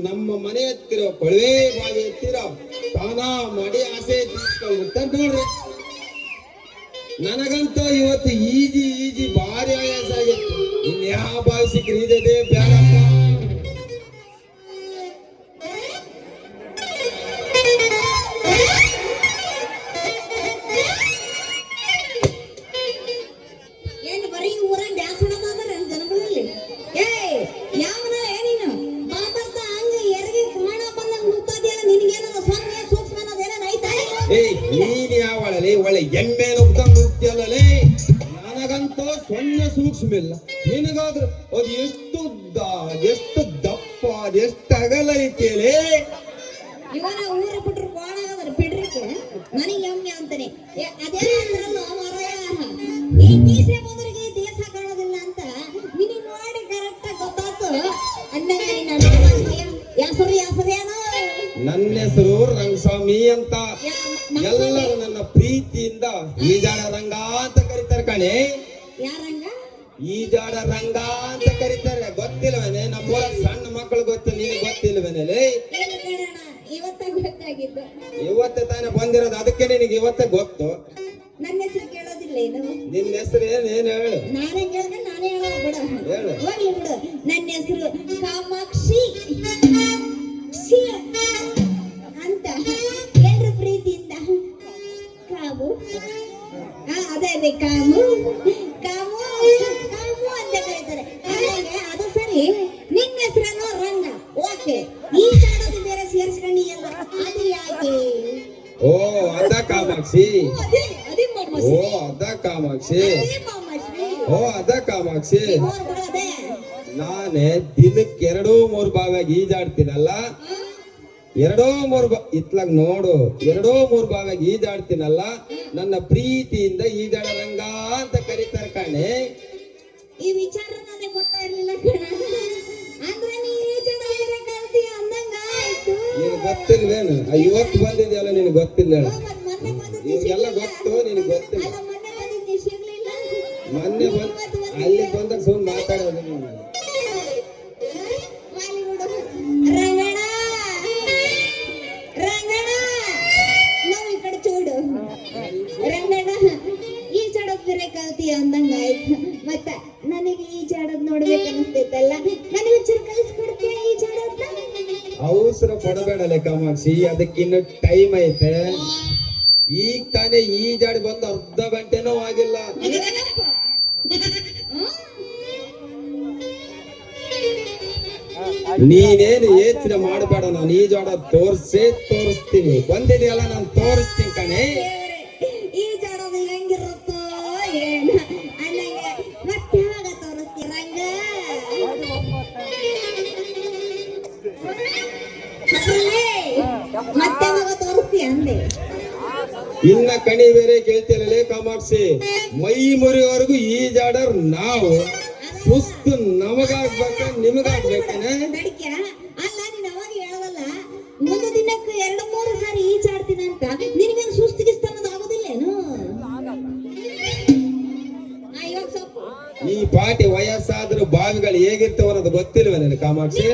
ನಮ್ಮ ಮನೆ ಹತ್ತಿರ ಕೊಳವೆ ಬಾವಿ ಹತ್ತಿರ ಸ್ನಾನ ಮಾಡಿ ಆಸೆ ತೀರ್ಸ್ಕೊಳ್ಬಿಡ್ತಾರೆ ನೋಡ್ರಿ. ನನಗಂತೂ ಇವತ್ತು ಈಜಿ ಭಾರಿ ಆಯಾಸ ಆಗಿತ್ತು. ಇನ್ಯಾವ ಬಾವಿ ಸಿಕ್ಕ್ರಿ ಇದೆ ಬೇಡಪ್ಪ. ಏನು ಬರೀ ಊರಾಗ ಡ್ಯಾನ್ಸ್ ಮಾಡೋದಾದ್ರೆ ಜನಗಳಲ್ಲಿ ಯಾವನ ಏನಿನ ಬರ್ತಾ ಹಂಗ ಎರ್ಗಿ ಕಾಣ ಬಂದಂಗ ಮುಗ್ತದಿಯಲ್ಲ. ನಿನಗೇನೋ ಸೊನ್ನೆ ಸೂಕ್ಷ್ಮ ಅನ್ನೋದೇನ ಐತಾ? ನೀನ್ ಯಾವಳಲೆ ಒಳ್ಳೆ ಎಮ್ಮೆ ನುಗ್ದಂಗ್ ನುಗ್ತಿಯಲ್ಲೇ. ನನಗಂತೂ ಸೊನ್ನೆ ಸೂಕ್ಷ್ಮ ಇಲ್ಲ. ನಿನಗಾದ್ರು ಅದು ಎಷ್ಟು ಉದ್ದ, ಎಷ್ಟು ದಪ್ಪ, ಅದೆಷ್ಟು ಅಗಲ ಐತಿಯಲೇ. ಇವನ ಊರ ಬಿಟ್ರು ಕೋಣಾಗದ್ರ ಬಿಡ್ರಿಕೆ ನನಗೆ ಎಮ್ಮೆ ಅಂತಾನೆ. ಅದೇ ಅಂದ್ರಲ್ಲ ಈ ಮೀಸೆ ಮೊದಲಿಗೆ ದೇಶ ಕಾಣೋದಿಲ್ಲ ಅಂತ ನಿನಗೆ ನೋಡಿ ಕರೆಕ್ಟ್ ಗೊತ್ತಾಯ್ತು. ಅಂದಂಗ ಹೆಸರೇನು? ನನ್ನ ಹೆಸರು ರಂಗಸ್ವಾಮಿ ಅಂತ. ಎಲ್ಲರೂ ನನ್ನ ಪ್ರೀತಿಯಿಂದ ಈಜಾಡ ರಂಗ ಅಂತ ಕರೀತಾರೆ ಕಣೆ. ಯಾರಂಗ? ಈಜಾಡ ರಂಗ ಅಂತ ಕರೀತಾರೆ. ಗೊತ್ತಿಲ್ವೇನೆ? ನಮ್ಮೂರ ಸಣ್ಣ ಮಕ್ಕಳು ಗೊತ್ತು, ನೀನು ಗೊತ್ತಿಲ್ವೇನೆ? ಇವತ್ತ ಗೊತ್ತಾಗಿದ್ದು. ಇವತ್ತೇ ತಾನೇ ಬಂದಿರೋದು, ಅದಕ್ಕೆ ನಿನಗೆ ಇವತ್ತೇ ಗೊತ್ತು. ನನ್ನ ಹೆಸರು ಕೇಳೋದಿಲ್ಲ ಏನು? ನಿನ್ನ ಹೆಸರು ಏನ್ ಹೇಳು? ನಾನೇ ಕೇಳಿದ್ರೆ ನಾನೇ ಹೇಳೋ ಬಿಡ. ಹೇಳು. ಹೋಗ್ಲಿ ಬಿಡು. ನನ್ನ ಹೆಸರು ಕಾಮಾಕ್ಷಿ ಅಂತ ಎಲ್ರ ಪ್ರೀತಿಯಿಂದ ಕಾಮು. ಅದೇ ಕಾಮು ಕಾಮು ಕಾಮು ಅಂತ ಕರೀತಾರೆ. ಅದು ಸರಿ, ನಿನ್ನ ಹೆಸರನ್ನು ರಂಗ. ಓಕೆ, ಈ ಜಾಡೋದು ಬೇರೆ ಸೇರಿಸ್ಕೊಂಡಿ ಎಲ್ಲ, ಅದು ಯಾಕೆ? ಓ ಅದ ಕಾಮಾಕ್ಷಿ. ಅದೇ ಅದೇ ಓ ಅದ ಕಾಮಾಕ್ಷಿ. ಅದೇ ಮಾಮಾಶ್ರೀ. ಓ ಅದ ಕಾಮಾಕ್ಷಿ. ಅದೇ ನಾನೇ ದಿನಕ್ಕೆ 2-3 ಬಾವಿಯಾಗಿ ಈಜಾಡ್ತೀನಲ್ಲ, 2-3 ಇತ್ಲಾಗ ನೋಡು 2-3 ಬಾವಿಯಾಗಿ ಈಜಾಡ್ತೀನಲ್ಲ, ನನ್ನ ಪ್ರೀತಿಯಿಂದ ಈಜಾಡ ರಂಗ ಅಂತ ಕರೀತಾರ ಕಣೆ. ಈ ವಿಚಾರ ನನಗೆ ಗೊತ್ತಾಗಿರ್ಲಿಲ್ಲ ಕಣ. ಅಂದ್ರೆ ನೀ ಈಜಾಡ ಬೇರೆ ಕಲ್ತೀಯ ಅಂದಂಗ ಆಯ್ತು. ನಿನ್ ಗೊತ್ತಿಲ್ವೇನು? ಇವತ್ತು ಬಂದಿದೆಯಲ್ಲ ನಿನಗೆ ಗೊತ್ತಿಲ್ಲ ಹೇಳು. ಮತ್ತ್ ಮೊನ್ನೆ ಬಂದಿದ್ದು ಇವ್ರಿಗೆಲ್ಲ ಸಿಗ್ಲಿಲ್ಲ. ಗೊತ್ತು, ನಿನಗೆ ಗೊತ್ತಿಲ್ಲ. ಅಲ್ಲ, ಮೊನ್ನೆ ಬಂದಿದ್ದು ಸಿಗ್ಲಿಲ್ಲ. ಮೊನ್ನೆ ಅಲ್ಲಿ ಬಂದಾಗ ಸುಮ್ಮನೆ ಮಾತಾಡೋದು ನೀನು. ಬಾಲಿವುಡ್ ರಂಗಣ ರಂಗಣ ನಾವು ಈ ಕಡೆ ಚೂಡು ರಂಗಣ ಈಜಾಡೋದ್ ಬೇರೆ ಕಲ್ತೀಯ ಅಂದಂಗ ಆಯ್ತು. ಮತ್ತ ನನಗೆ ಈಜಾಡೋದ್ ನೋಡ್ಬೇಕು ಅನಿಸ್ತೈತಲ್ಲ, ನನಗೆ ಒಂಚೂರು ಕಲಿಸ್ಕೊಡ್ತೀಯ ಈಜಾಡೋದ್ನ? ಅವಸರ ಪಡಬೇಡಲೆ ಕಾಮಾಕ್ಷಿ, ಅದಕ್ಕಿನ್ನು ಟೈಮ್ ಐತೆ. ಈಗ ತಾನೇ ಈಜಾಡಿ ಬಂದು ಅರ್ಧ ಗಂಟೆನೂ ಆಗಿಲ್ಲ. ನೀನೇನು ಯೋಚನೆ ಮಾಡಬೇಡ, ನಾನು ಈಜಾಡ ತೋರಿಸ್ತೀನಿ. ಬಂದಿದೆಯಲ್ಲ ನಾನು ತೋರಿಸ್ತೀನಿ ಕಣೆ. ಈಜಾಡೋದು ಹೆಂಗಿರುತ್ತೋ ಏನು ಅನ್ನಂಗೆ ಮತ್ತೆ ಯಾವಾಗ ತೋರಿಸ್ತೀಯ ರಂಗ? ಮತ್ತೆ ಯಾವಾಗ ತೋರಿಸ್ತೀಯ ಅಂದೆ? ಇನ್ನ ಕಣಿ ಬೇರೆ ಕೇಳ್ತಿರಲೇ ಕಾಮಾಕ್ಷಿ, ಮೈ ಮುರಿಯವರೆಗೂ ಈಜಾಡರ್ ನಾವು. ಸುಸ್ತು ನಮಗಾಗ್ಬೇಕ ನಿಮಗಾಗ್ಬೇಕೇನೆ? ನಡಿಕ್ಯ ಅಲ್ಲ, ನೀನ್ ಅವಾಗ ಹೇಳವಲ್ಲ ಒಂದು ದಿನಕ್ಕೆ 2-3 ಸಾರಿ ಈಜಾಡ್ತೀನಿ ಅಂತ. ನಿನಗೇನು ಸುಸ್ತಿಗಿಸ್ತ ಅನ್ನೋದು ಆಗೋದಿಲ್ಲೇನು? ಇವಾಗ ಸ್ವಲ್ಪ ಈ ಪಾಟಿ ವಯಸ್ಸಾದ್ರೂ ಬಾವಿಗಳು ಹೇಗಿರ್ತವ ಅನ್ನೋದು ಗೊತ್ತಿಲ್ವ ನನಗೆ ಕಾಮಾಕ್ಷಿ?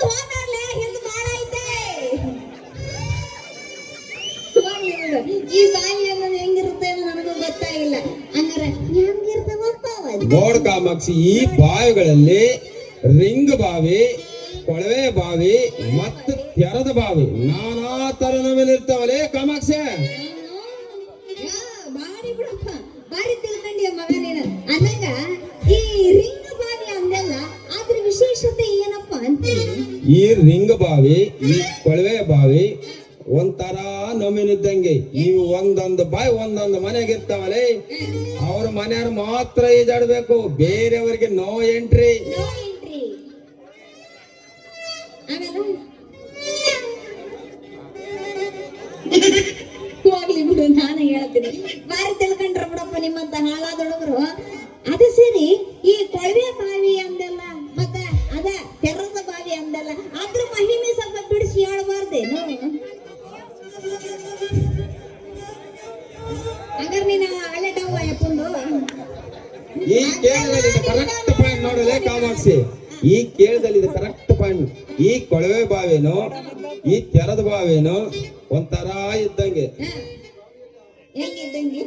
ಹೋಗ್ಲಿ ಹಿಂದ್ ಬಾಳ ಐತೆ. ಹೋಗ್ಲಿ ಬಿಡು. ಈ ಬಾವಿ ಅನ್ನೋದು ಹೆಂಗಿರುತ್ತೆ ಅನ್ನೋ ನನಗೂ ಗೊತ್ತಾಗಿಲ್ಲ. ಹಂಗಾರೆ ಹೆಂಗಿರ್ತಾವಪ್ಪ ಅವು? ನೋಡ್ ಕಾಮಾಕ್ಷಿ, ಈ ಬಾವಿಗಳಲ್ಲಿ ರಿಂಗ್ ಬಾವಿ, ಕೊಳವೆ ಬಾವಿ ಮತ್ತು ತೆರದ ಬಾವಿ ನಾನಾ ತರ ನಮ್ಮಲ್ಲಿರ್ತಾವಲೇ ಕಾಮಾಕ್ಷಿ. ಬಾರಿ ಬಿಡಪ್ಪ, ಬಾರಿ ತಿಳ್ಕೊಂಡಿಯ ಮಗ ನೀನು. ಅನ್ನಂಗ ಈ ರಿಂಗ್ ಬಾವಿ ಅಂದೆಲ್ಲ ಅದ್ರ ವಿಶೇಷತೆ ಏನಪ್ಪಾ ಅಂತೀನಿ? ಈ ರಿಂಗ್ ಬಾವಿ, ಈ ಕೊಳವೆ ಬಾವಿ ಒಂಥರ ನಮೀನಿದ್ದಂಗೆ. ಇವು ಒಂದೊಂದು ಬಾವಿ ಒಂದೊಂದು ಮನೆಗೆ ಇರ್ತಾವಲೇ, ಅವ್ರ ಮನೆಯವ್ರು ಮಾತ್ರ ಈಜಾಡ್ಬೇಕು, ಬೇರೆಯವ್ರಿಗೆ ನೋ ಎಂಟ್ರಿ. No entry. ಆಮೇಲೆ ಹೋಗ್ಲಿ ಬಿಡು, ನಾನು ಹೇಳ್ತೀನಿ. ಬಾರಿ ತಿಳ್ಕೊಂಡ್ರ ಬಿಡಪ್ಪ ನಿಮ್ಮಂತ ಹಾಳಾದ ಹುಡುಗರು. ಅದು ಸರಿ, ಈ ಕೊಳವೆ ಬಾವಿ ಅಂದೆಲ್ಲ ಮತ್ತ ಅದ ತೆರದ ಬಾವಿ ಅಂದೆಲ್ಲ ಅದ್ರ ಮಹಿಮೆ ಸ್ವಲ್ಪ ಬಿಡಿಸಿ ಹೇಳ್ಬಾರ್ದೇನು? ಹಂಗಾರೆ ನೀನು ಅಲೆಟವ್ವ ಯಪ್ಪಂದು. ಈ ಕೇಳದಲ್ಲಿ ಕರೆಕ್ಟ್ ಪಾಯಿಂಟ್ ನೋಡಲೇ ಕಾಮಾಕ್ಷಿ, ಈ ಕೇಳದಲ್ಲಿ ಕರೆಕ್ಟ್ ಪಾಯಿಂಟ್. ಈ ಕೊಳವೆ ಬಾವಿನೋ ಈ ತೆರದ ಬಾವಿನೋ ಒಂಥರ ಇದ್ದಂಗೆ. ಹೆಂಗಿದ್ದಂಗೆ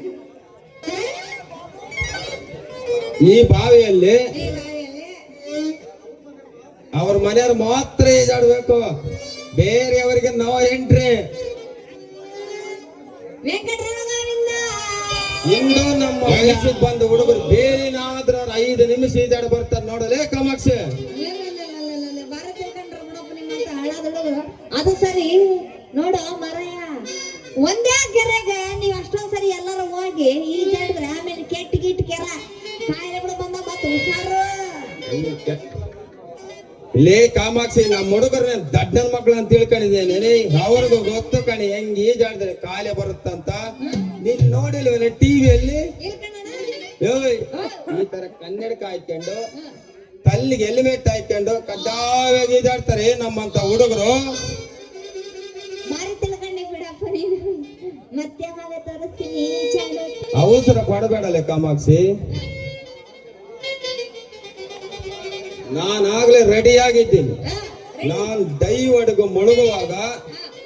ಈ ಬಾವಿಯಲ್ಲಿ ಈ ಬಾವಿಯಲ್ಲಿ ಅವ್ರ ಮನೆಯವ್ರು ಮಾತ್ರ ಈಜಾಡ್ಬೇಕು, ಬೇರೆಯವರಿಗೆ ನೋ ಎಂಟ್ರಿ. ವೆಂಕಟರಮಣನಿಂದ ಇಂದು ನಮ್ಮ ವಯಸ್ಸಿಗೆ ಬಂದ ಹುಡುಗರು ಬೇರೆನಾದ್ರೂ 5 ನಿಮಿಷ ಈಜಾಡ್ ಬರ್ತಾರೆ ನೋಡಲೇ ಕಾಮಾಕ್ಷಿ. ಬಾರ ತಿಳ್ಕೊಂಡ್ರ ಬಿಡಪ್ಪ ನಿಮ್ಮಂತ ಹಾಳಾದ ಹುಡುಗರು. ಅದು ಸರಿ ನೋಡು ಮರಯ್ಯ, ಒಂದೇ ಕೆರೆಗ ನೀವ್ ಅಷ್ಟೊಂದ್ ಸರಿ ಎಲ್ಲರೂ ಹೋಗಿ ಈಜಾಡಿದ್ರೆ ಆಮೇಲೆ ಕೆಟ್ಟ ಗಿಟ್ಟ ಕೆರ ಕಾಯಿಲೆಗಳು ಬಂದ ಮತ್ತೆ ಹುಷಾರು. ಲೇ ಕಾಮಾಕ್ಷಿ, ನಮ್ಮ ಹುಡುಗರನ್ನ ದಡ್ಡನ ಮಕ್ಳು ಅಂತ ತಿಳ್ಕೊಂಡಿದ್ದೇನೆ. ಅವ್ರಿಗೂ ಗೊತ್ತು ಕಣಿ ಹೆಂಗ್ ಈಜಾಡಿದ್ರೆ ಕಾಯಿಲೆ ಬರುತ್ತಂತ. ನೀನ್ ನೋಡಿಲ್ವೇ ಟಿವಿಯಲ್ಲಿ? ಏಯ್, ಈ ತರ ಕನ್ನಡಕ ಹಾಕೊಂಡು ತಲ್ಲಿಗೆ ಹೆಲ್ಮೆಟ್ ಹಾಕೊಂಡು ಕಡ್ಡಾಯವಾಗಿ ಈಜಾಡ್ತಾರೆ ನಮ್ಮಂತ ಹುಡುಗರು. ಬಾರಿ ತಿಳ್ಕೊಂಡೆ ಬಿಡಪ್ಪ ನೀನು. ಮತ್ತೆ ಯಾವಾಗ ತೋರಿಸ್ತೀನಿ ಈಜಾಡು. ಅವಸರ ಪಡಬೇಡಲೆ ಕಾಮಾಕ್ಷಿ, ನಾನಾಗ್ಲೇ ರೆಡಿ ಆಗಿದ್ದೀನಿ. ನಾನ್ ದೈವಡ್ಗು ಮುಳುಗುವಾಗ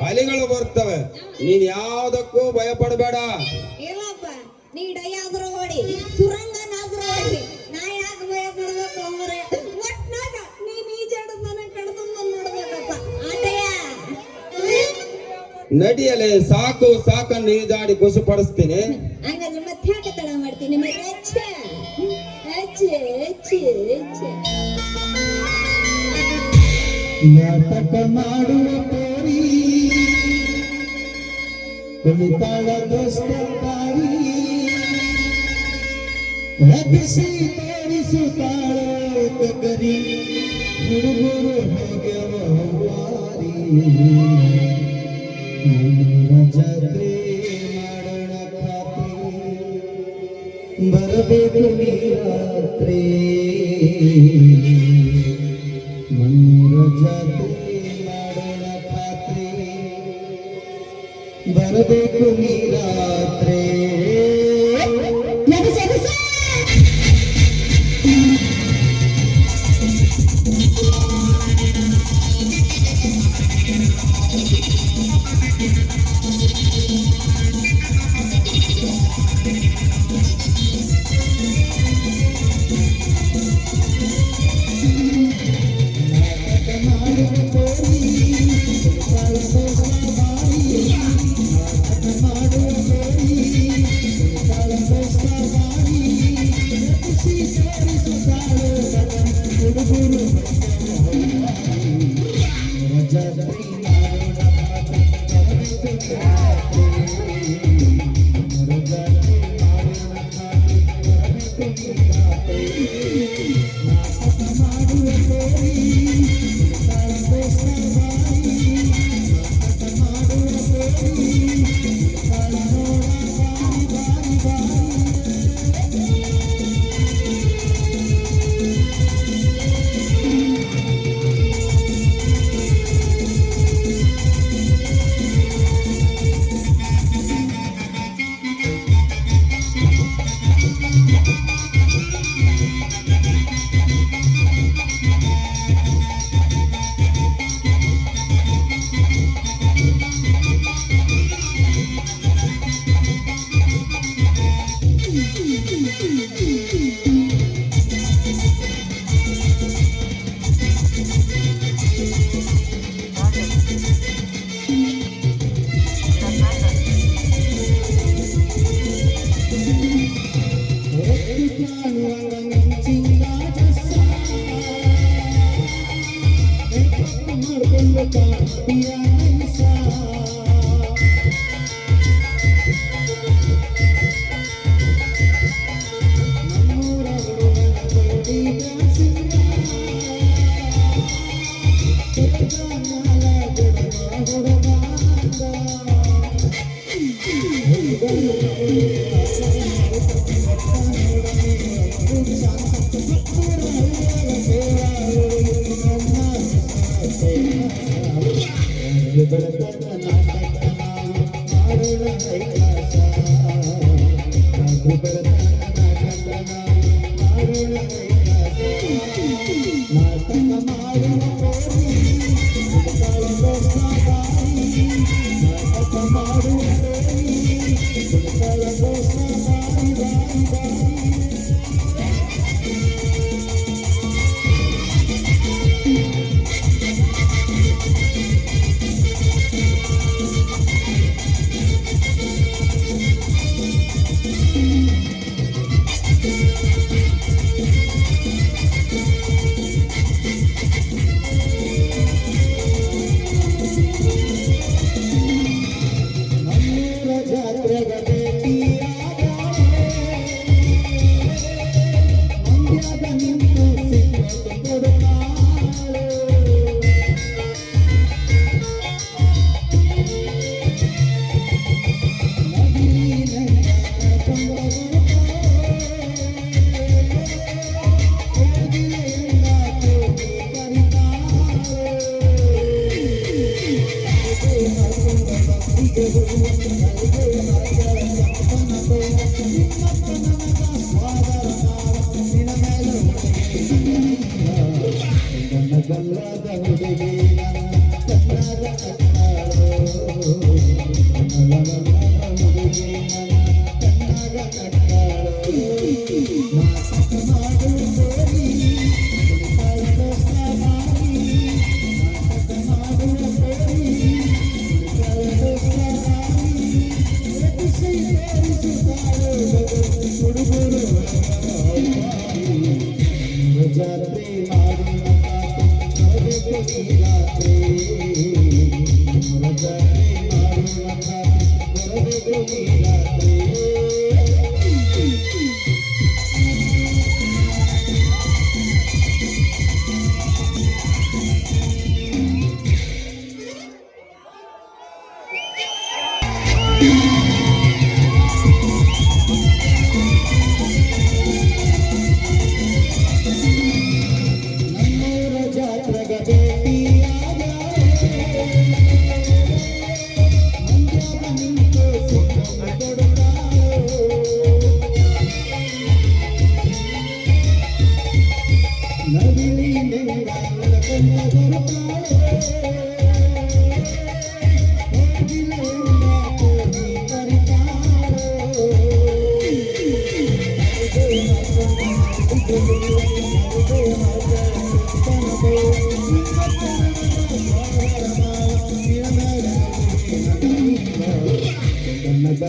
ಅಲೆಗಳು ಬರ್ತವೆ, ನೀನ್ ಯಾವ್ದಕ್ಕೂ ಭಯ ಪಡಬೇಡ. ಇಲ್ಲಪ್ಪ, ನೀ ಡೈ ಆದ್ರೂ ಓಡಿ, ಸುರಂಗನಾದ್ರೂ ಓಡಿ, ನಾ ಯಾಕೆ ಭಯ ಪಡ್ಬೇಕು ಅವ್ರೆ? ಒಟ್ನಾಗ ನೀನ್ ಈಜಾಡೋದ್ ನನಗೆ ಕಡ್ದು ನೋಡ್ಬೇಕಪ್ಪ ಆಟಯ್ಯ. ನಡಿಯಲೆ ಸಾಕು ಸಾಕನ್ನು ಈಜಾಡಿ ಖುಷಿ ಪಡಿಸ್ತೀನಿ. ಹಂಗಾದ್ರೆ ಮತ್ತೆ ಯಾಕೆ ತಡ ಮಾಡ್ತೀನಿ? ಮತ್ತೆ ಹೆಚ್ಚು ಹೆಚ್ಚು ಹೆಚ್ಚು ಹೆಚ್ಚು ನಾಟಕ ಮಾಡುವ ಕೋರಿ ಕುಳಿತಾಳ ದೋಸ್ತಕಾರಿ ಎಬ್ಬಿಸಿ ತೋರಿಸುತ್ತಾಳೆ ಕಗರಿ ಹುಡುಗರು ಹೋಗ್ಯವ ವಾರಿ ಜಾತ್ರೆ ಮಾಡೋಣ ಖಾತ್ರಿ ಬರಬೇಕು ನೀ ರಾತ್ರಿ ಮಣ್ಣೂರ ಜಾತ್ರೆ ಮಾಡೋಣ ಖಾತ್ರಿ ಬರಬೇಕು ನೀ ರಾತ್ರಿ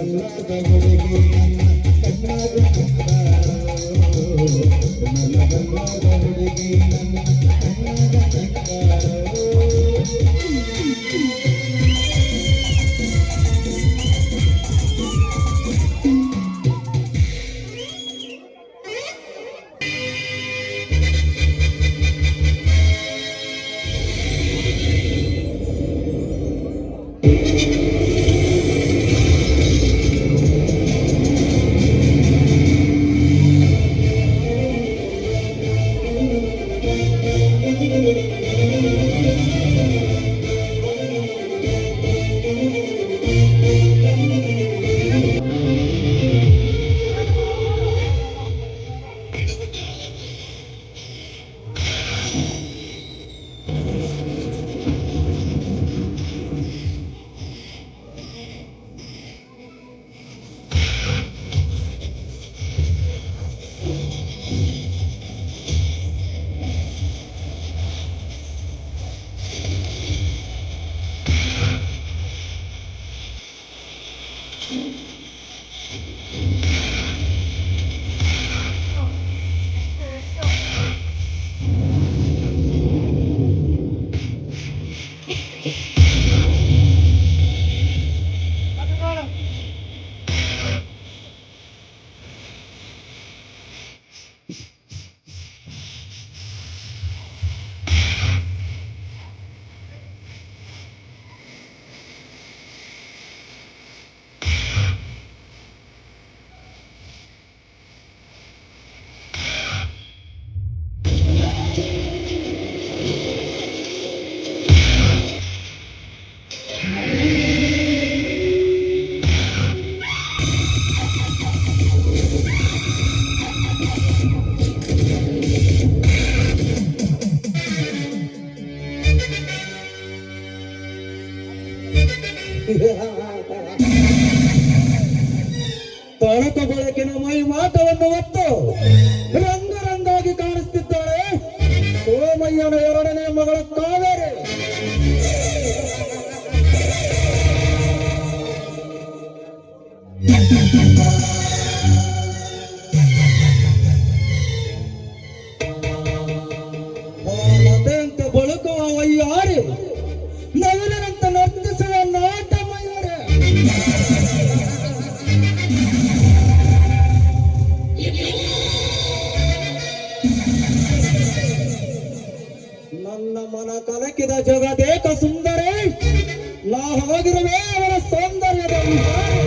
ಬಣ್ಣದ ಹುಡುಗಿ ನನ್ನ ಬಣ್ಣದ ಹುಡುಗಿ ನನ್ನ ತಳಕ ಬೆಳಕಿನ ಮೈ ಮಾಟವನ್ನು ಹೊತ್ತು ರಂಗರಂಗಾಗಿ ಕಾಣಿಸ್ತಿದ್ದಾಳೆ ಸೋಮಯ್ಯನ ಎರಡನೇ ಮಗಳ ಕಾವೇರಿ. ಮತೆಯಂತೆ ಬಳುಕುವ ವಯ್ಯಾರಿ ನವಿಲಿನಂತೆ ನರ್ತಿಸುವ ನಾಟ ಮಯೂರಿ. ನನ್ನ ಮನ ಕಲಕಿದ ಜಗದೇಕ ಸುಂದರಿ ನಾ ಹೋಗಿರುವೆ ಅವರ ಸೌಂದರ್ಯದ ವಿಹಾರಿ.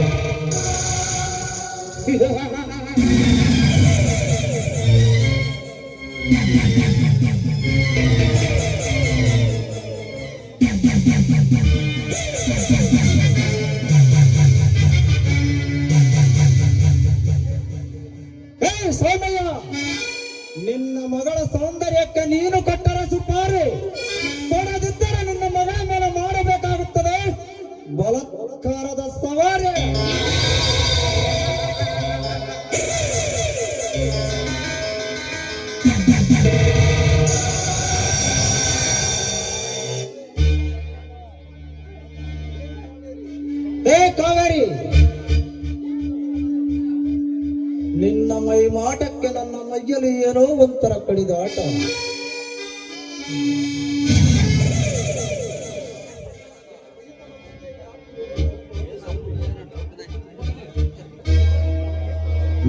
ಸೋಮಯ್ಯ, ನಿನ್ನ ಮಗಳ ಸೌಂದರ್ಯಕ್ಕೆ ನೀನು ಕೊಟ್ಟರ ಸುಪಾರು, ಕೊಡದಿದ್ದರೆ ನಿನ್ನ ಮಗಳ ಮೇಲೆ ಮಾಡಬೇಕಾಗುತ್ತದೆ ಬಲಾತ್ಕಾರದ ಸವಾರಿ. ಏ ಕಾವೇರಿ, ನಿನ್ನ ಮೈ ಮಾಟಕ್ಕೆ ನನ್ನ ಮೈಯಲ್ಲಿ ಏನೋ ಒಂಥರ ಕಡಿದಾಟ.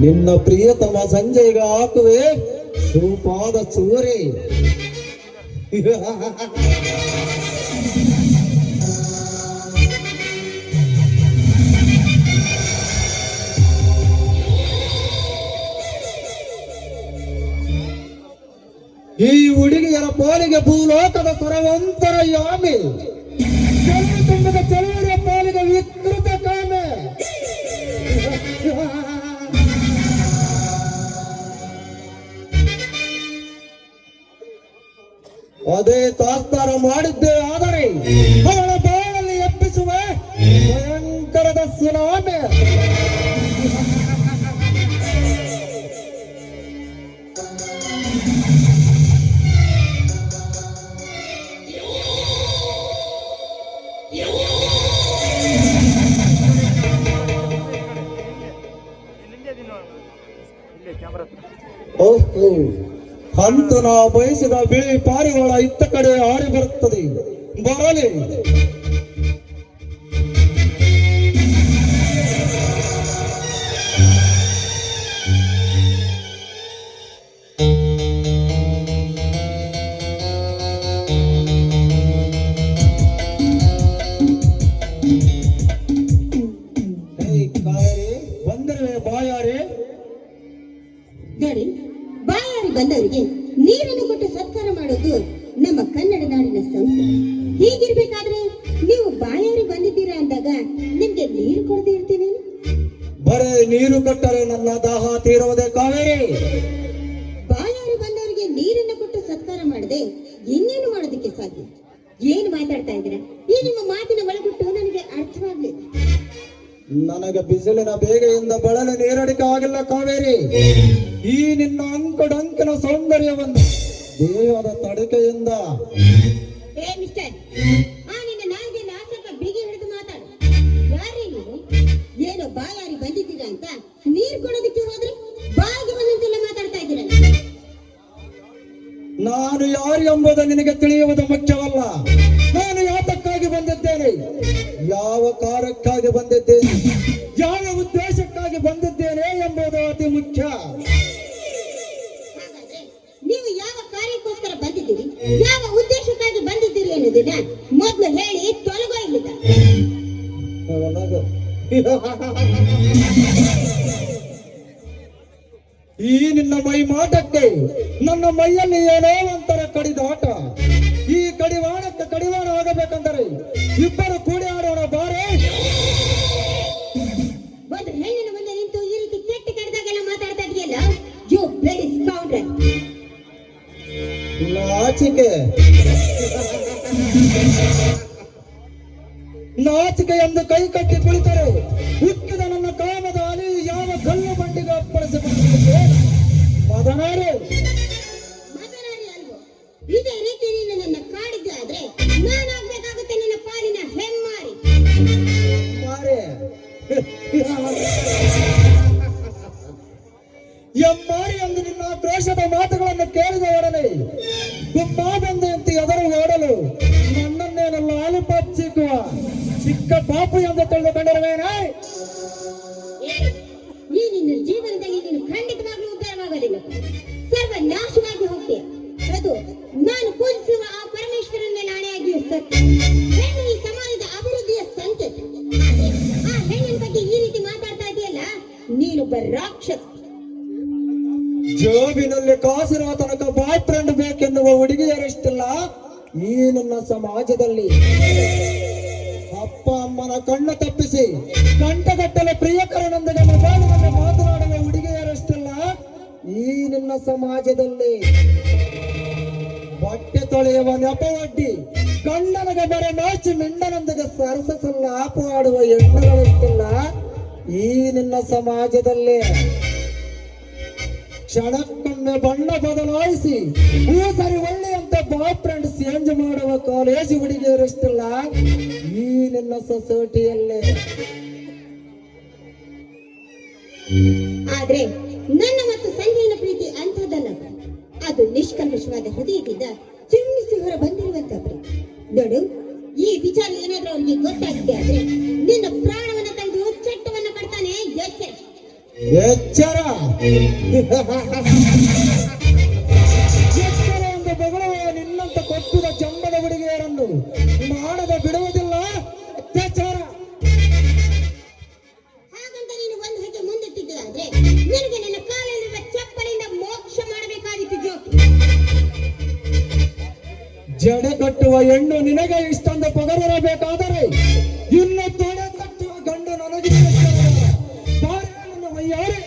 ನಿನ್ನ ಪ್ರಿಯತಮ ಸಂಜೆಗೆ ಹಾಕುವೆ ಸೂಪಾದ ಚೂರಿ. ಈ ಹುಡುಗಿಯರ ಪಾಲಿಗೆ ಭೂಲೋಕದ ಸರವಂತರ ಯಾಮಿ, ಚೆಲುವು ತುಂಬಿದ ಚೆಲುವರಿಯ ಪಾಲಿಗೆ ವಿಕೃತ ಕಾಮೆ. ಅದೇ ತಾಸ್ತಾರ ಮಾಡಿದ್ದೇ ಆದರೆ ಅವಳ ಬಾಳಲ್ಲಿ ಎಬ್ಬಿಸುವೆ ಭಯಂಕರದ ಸುನಾಮೆ. ಓಹೋ, ಅಂತೂ ನಾ ಬಯಸಿದ ಬಿಳಿ ಪಾರಿವಾಳ ಇತ್ತ ಕಡೆ ಹಾರಿ ಬರುತ್ತದೆ. ಬರಲಿ. ಹೇ ಕಾವೇರಿ, ಬಂದರೆ ಬಾಯಾರೆ. ನೋಡಿ, ಬಾಯಾರಿ ಬಂದವರಿಗೆ ನೀರನ್ನು ಕೊಟ್ಟು ಸತ್ಕಾರ ಮಾಡೋದು ನಮ್ಮ ಕನ್ನಡ ನಾಡಿನ ಸಂಸ್ಕೃತಿ. ಹೀಗಿರ್ಬೇಕಾದ್ರೆ ನೀವು ಬಾಯಾರಿ ಬಂದಿದ್ದೀರಾ ಅಂದಾಗ ನಿಮ್ಗೆ ನೀರು ಕೊಡದೆ ಇರ್ತೀನಿ. ಬರೇ ನೀರು ಕೊಟ್ಟರೆ ನನ್ನ ದಾಹ ತೀರುವುದೇ ಕಾವೇರಿ? ಬಾಯಾರಿ ಬಂದವರಿಗೆ ನೀರನ್ನು ಕೊಟ್ಟು ಸತ್ಕಾರ ಮಾಡದೆ ಇನ್ನೇನು ಮಾಡೋದಕ್ಕೆ ಸಾಧ್ಯ? ಏನು ಮಾತಾಡ್ತಾ ಇದ್ದೀರಾ? ಈ ನಿಮ್ಮ ಮಾತಿನ ಒಳಗುಟ್ಟು ನನಗೆ ಅರ್ಥವಾಗ್ಲಿಲ್ಲ. ನನಗೆ ಬಿಸಿಲಿನ ಬೇಗೆಯಿಂದ ಬಳಲೆ ನೀರಡಿಕೆ ಆಗಿಲ್ಲ ಕಾವೇರಿ. ಈ ನಿನ್ನ ಅಂಕುಡಂಕಿನ ಸೌಂದರ್ಯವನ್ನು ದೇಹದ ತಡಿಕೆಯಿಂದ. ಏ ಮಿಸ್ಟರ್, ನಿನ್ನ ನಾಲ್ಗೆಲ್ಲ ಸ್ವಲ್ಪ ಬಿಗಿ ಹಿಡಿದು ಮಾತಾಡು. ಯಾರೇ ನೀವು? ಏನೋ ಬಾಯಾರಿ ಬಂದಿದ್ದೀರಾ ಅಂತ ನೀರು ಕೊಡೋದಕ್ಕೆ ಹೋದ್ರೆ ಬಾಯಿಗೆ ಬಂದಂತೆಲ್ಲ ಮಾತಾಡ್ತಾ ಇದ್ದೀರಾ. ನಾನು ಯಾರು ಎಂಬುದು ನಿನಗೆ ತಿಳಿಯುವುದು ಮುಖ್ಯವಲ್ಲ. ನಾನು ಯಾತಕ್ಕಾಗಿ ಬಂದಿದ್ದೇನೆ, ಯಾವ ಕಾರ್ಯಕ್ಕಾಗಿ ಬಂದಿದ್ದೇನೆ, ಯಾವ ಉದ್ದೇಶಕ್ಕಾಗಿ ಬಂದಿದ್ದೇನೆ ಎಂಬುದು ಅತಿ ಮುಖ್ಯ. ಹಾಗಾದ್ರೆ ನೀವು ಯಾವ ಕಾರ್ಯಕ್ಕೋಸ್ಕರ ಬಂದಿದ್ದೀರಿ, ಯಾವ ಉದ್ದೇಶಕ್ಕಾಗಿ ಬಂದಿದ್ದೀರಿ ಅನ್ನೋದನ್ನ ಮೊದಲು ಹೇಳಿ ತೊಲಗೋ ಇಲ್ಲಿದ್ದ. ಈ ನಿನ್ನ ಮೈ ಮಾಟಕ್ಕೆ ನನ್ನ ಮೈಯಲ್ಲಿ ಏನೋ ಒಂಥರ ಕಡಿದಾಟ. ಈ ಕಡಿವಾಣಕ್ಕೆ ಕಡಿವಾಣ ಆಗಬೇಕಂದರೆ ಇಬ್ಬರು ಕೂಡಿ ಆಡೋಣ ಬಾರೆ. ಒಂದು ಹೆಣ್ಣಿನ ಮುಂದೆ ನಿಂತು ಈ ರೀತಿ ಕೆಟ್ಟ ಕೆಟ್ಟದಾಗೆಲ್ಲ ಮಾತಾಡ್ತಾ ಇದೆಯಲ್ಲ, ಯು ಬ್ಲಡಿ ಸ್ಕೌಂಡ್ರಲ್. ನಾಚಿಕೆ ನಾಚಿಕೆ ಎಂದು ಕೈ ಕಟ್ಟಿ ಕುಳಿತರೆ ಹುಟ್ಟಿದ ನನ್ನ ಕಾಮದ ಅಲಿ ಯಾವ ಕಲ್ಲು ಬಂಡಿಗೆ ಅಪ್ಪಳಿಸಿಕೊಳ್ಳುತ್ತದೆ ಮದನಾರೆ. ಮಾತನಾಡಿ ಅಲ್ವೋ? ಇದೇ ರೀತಿ ನೀನು ನನ್ನ ಕಾಡಿದ್ದೆ ಆದ್ರೆ ನಾನಾಗ್ಬೇಕಾಗುತ್ತೆ ನಿನ್ನ ಪಾಲಿನ ಹೆಮ್ಮಾರಿ. ಮಾರೆ ಎಮ್ಮಾರಿ ಎಂದು ನಿನ್ನ ದ್ವೇಷದ ಮಾತುಗಳನ್ನು ಕೇಳಿದ ಒಡನೆ ಗುಮ್ಮಾಬಂದಂತೆ ಎದುರು ಓಡಲು ನನ್ನನ್ನೇನು ಲಾಲಿಪಾಪ್ ಚಿಕ್ಕುವ ಚಿಕ್ಕ ಪಾಪು ಎಂದು ತಿಳಿದುಕೊಂಡಿರುವೇನೆ. ಈ ನಿನ್ನ ಜೀವನದಲ್ಲಿ ನೀನು ಖಂಡಿತವಾಗ್ಲೂ ಉದ್ಧಾರವಾಗಲಿಲ್ಲ, ಸರ್ವನಾಶವಾಗಿ ಹೋಗ್ತೀಯ. ಅದು ನಾನು ಪೂಜಿಸುವ ಆ ಪರಮೇಶ್ವರನ ಮೇಲೆ ಆಣೆಯಾಗಿಯೂ ಸತ್ಯ. ಹೆಣ್ಣು ಈ ಸಮಾಜದ ಅಭಿವೃದ್ಧಿಯ ಸಂಕೇತ. ಆದ್ರೆ ಆ ಹೆಣ್ಣಿನ ಬಗ್ಗೆ ಈ ರೀತಿ ಮಾತಾಡ್ತಾ ಇದೆಯಲ್ಲ, ನೀನೊಬ್ಬ ರಾಕ್ಷಸ. ಜೋಬಿನಲ್ಲಿ ಕಾಸಿರುವ ತನಕ ಬಾಯ್ ಫ್ರೆಂಡ್ ಬೇಕೆನ್ನುವ ಹುಡುಗಿಯರಷ್ಟಿಲ್ಲ ಈ ನನ್ನ ಸಮಾಜದಲ್ಲಿ. ಅಪ್ಪ ಅಮ್ಮನ ಕಣ್ಣು ತಪ್ಪಿಸಿ ಗಂಟೆಗಟ್ಟಲೆ ಪ್ರಿಯಕರನೊಂದಿಗೆ ಮೊಬೈಲ್ನಲ್ಲಿ ಮಾತನಾಡುವ ಹುಡುಗಿಯರಷ್ಟಿಲ್ಲ ಈ ನಿನ್ನ ಸಮಾಜದಲ್ಲಿ. ಬಟ್ಟೆ ತೊಳೆಯುವ ನೆಪವಡ್ಡಿ ಗಂಡನಿಗೆ ಬರೆ ನಾಚಿ ಮಿಂಡನೊಂದಿಗೆ ಸರಸಲ್ಲ ಆಪು ಆಡುವ ಹೆಣ್ಣುಗಳಷ್ಟಿಲ್ಲ ಈ ನಿನ್ನ ಸಮಾಜದಲ್ಲಿ. ಕ್ಷಣಕ್ಕೊಮ್ಮೆ ಬಣ್ಣ ಬದಲಾಯಿಸಿ ಸರಿ ಒಳ್ಳೆ ಅಂತ ಬಾಯ್ ಫ್ರೆಂಡ್ ಚೇಂಜ್ ಮಾಡುವ ಕಾಲೇಜ್ ಹುಡುಗಿಯರಷ್ಟಿಲ್ಲ ಈ ನಿನ್ನ ಸೊಸೈಟಿಯಲ್ಲೇ. ಆದ್ರೆ ನನ್ನ ಮತ್ತು ಸಂಜಯನ ಪ್ರೀತಿ ಅಂಥದ್ದಲ್ಲ. ಅದು ನಿಷ್ಕಲ್ಮಶವಾದ ಹೃದಯದಿಂದ ಚಿಮ್ಮಿಸಿ ಹೊರ ಬಂದಿರುವಂತ ಪ್ರೀತಿ. ನೋಡು, ಈ ವಿಚಾರ ಏನಾದ್ರೂ ಅವರಿಗೆ ಗೊತ್ತಾಗಿದೆ ಆದ್ರೆ ನಿನ್ನ ಪ್ರಾಣವನ್ನ ತೆಗೆದು ಚಟ್ಟವನ್ನ ಕಟ್ತಾನೆ. ಎಚ್ಚರ ಎಚ್ಚರ ಎಚ್ಚರ ಎಂದು ಬಗಳುವ ನಿನ್ನಂತ ಕೊಟ್ಟಿದ ಜಂಬದ ಹುಡುಗಿಯರನ್ನು ಮಾಡದ ಬಿಡುವುದಿಲ್ಲ ಅತ್ಯಾಚಾರ. ಹಾಗಂತ ನೀನು ಒಂದು ಹೆಜ್ಜೆ ಮುಂದಿಟ್ಟಿದ್ದೆ ಆದ್ರೆ ನಿನಗೆ ನನ್ನ ಕಾಲಲ್ಲಿರುವ ಚಪ್ಪಲಿಂದ ಮೋಕ್ಷ ಮಾಡಬೇಕಾಗಿತ್ತು. ಜೋಕಿ ಜಡೆ ಕಟ್ಟುವ ಹೆಣ್ಣು ನಿನಗೆ ಇಷ್ಟೊಂದು ಪಗರಿರಬೇಕಾದರೆ ಇನ್ನು ತೊಡೆ ಕಟ್ಟುವ ಗಂಡು ನನಗೆ ವಯ್ಯಾರೆ.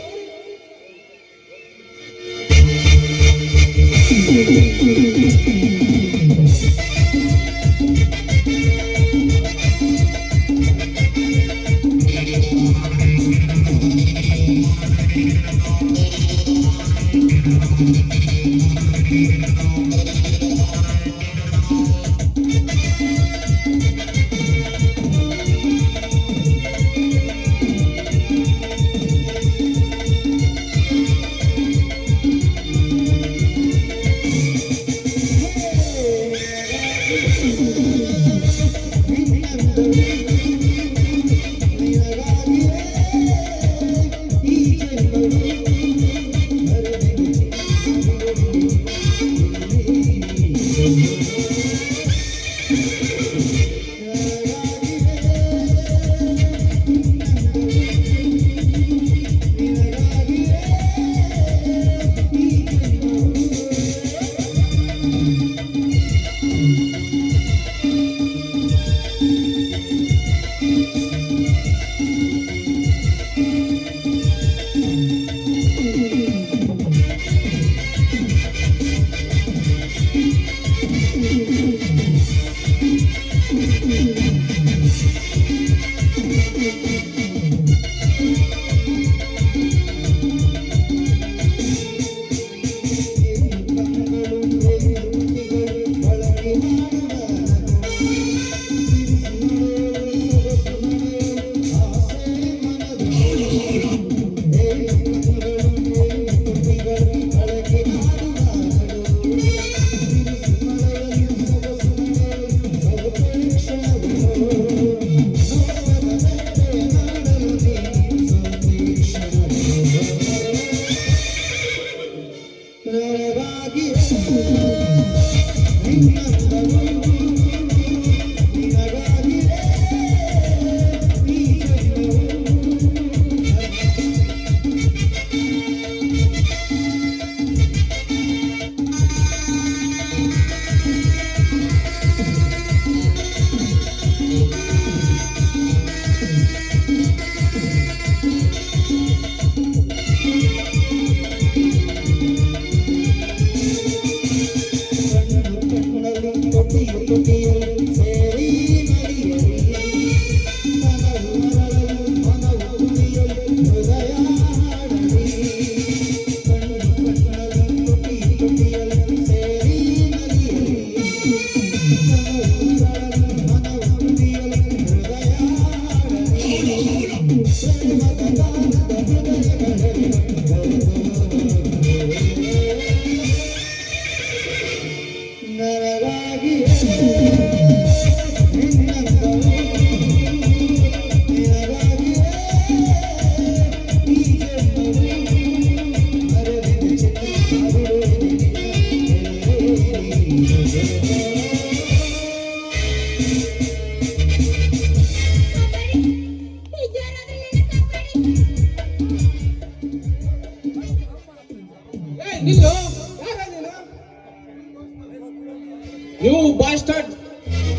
ನೀವು ಬಾಸ್ಟರ್ಡ್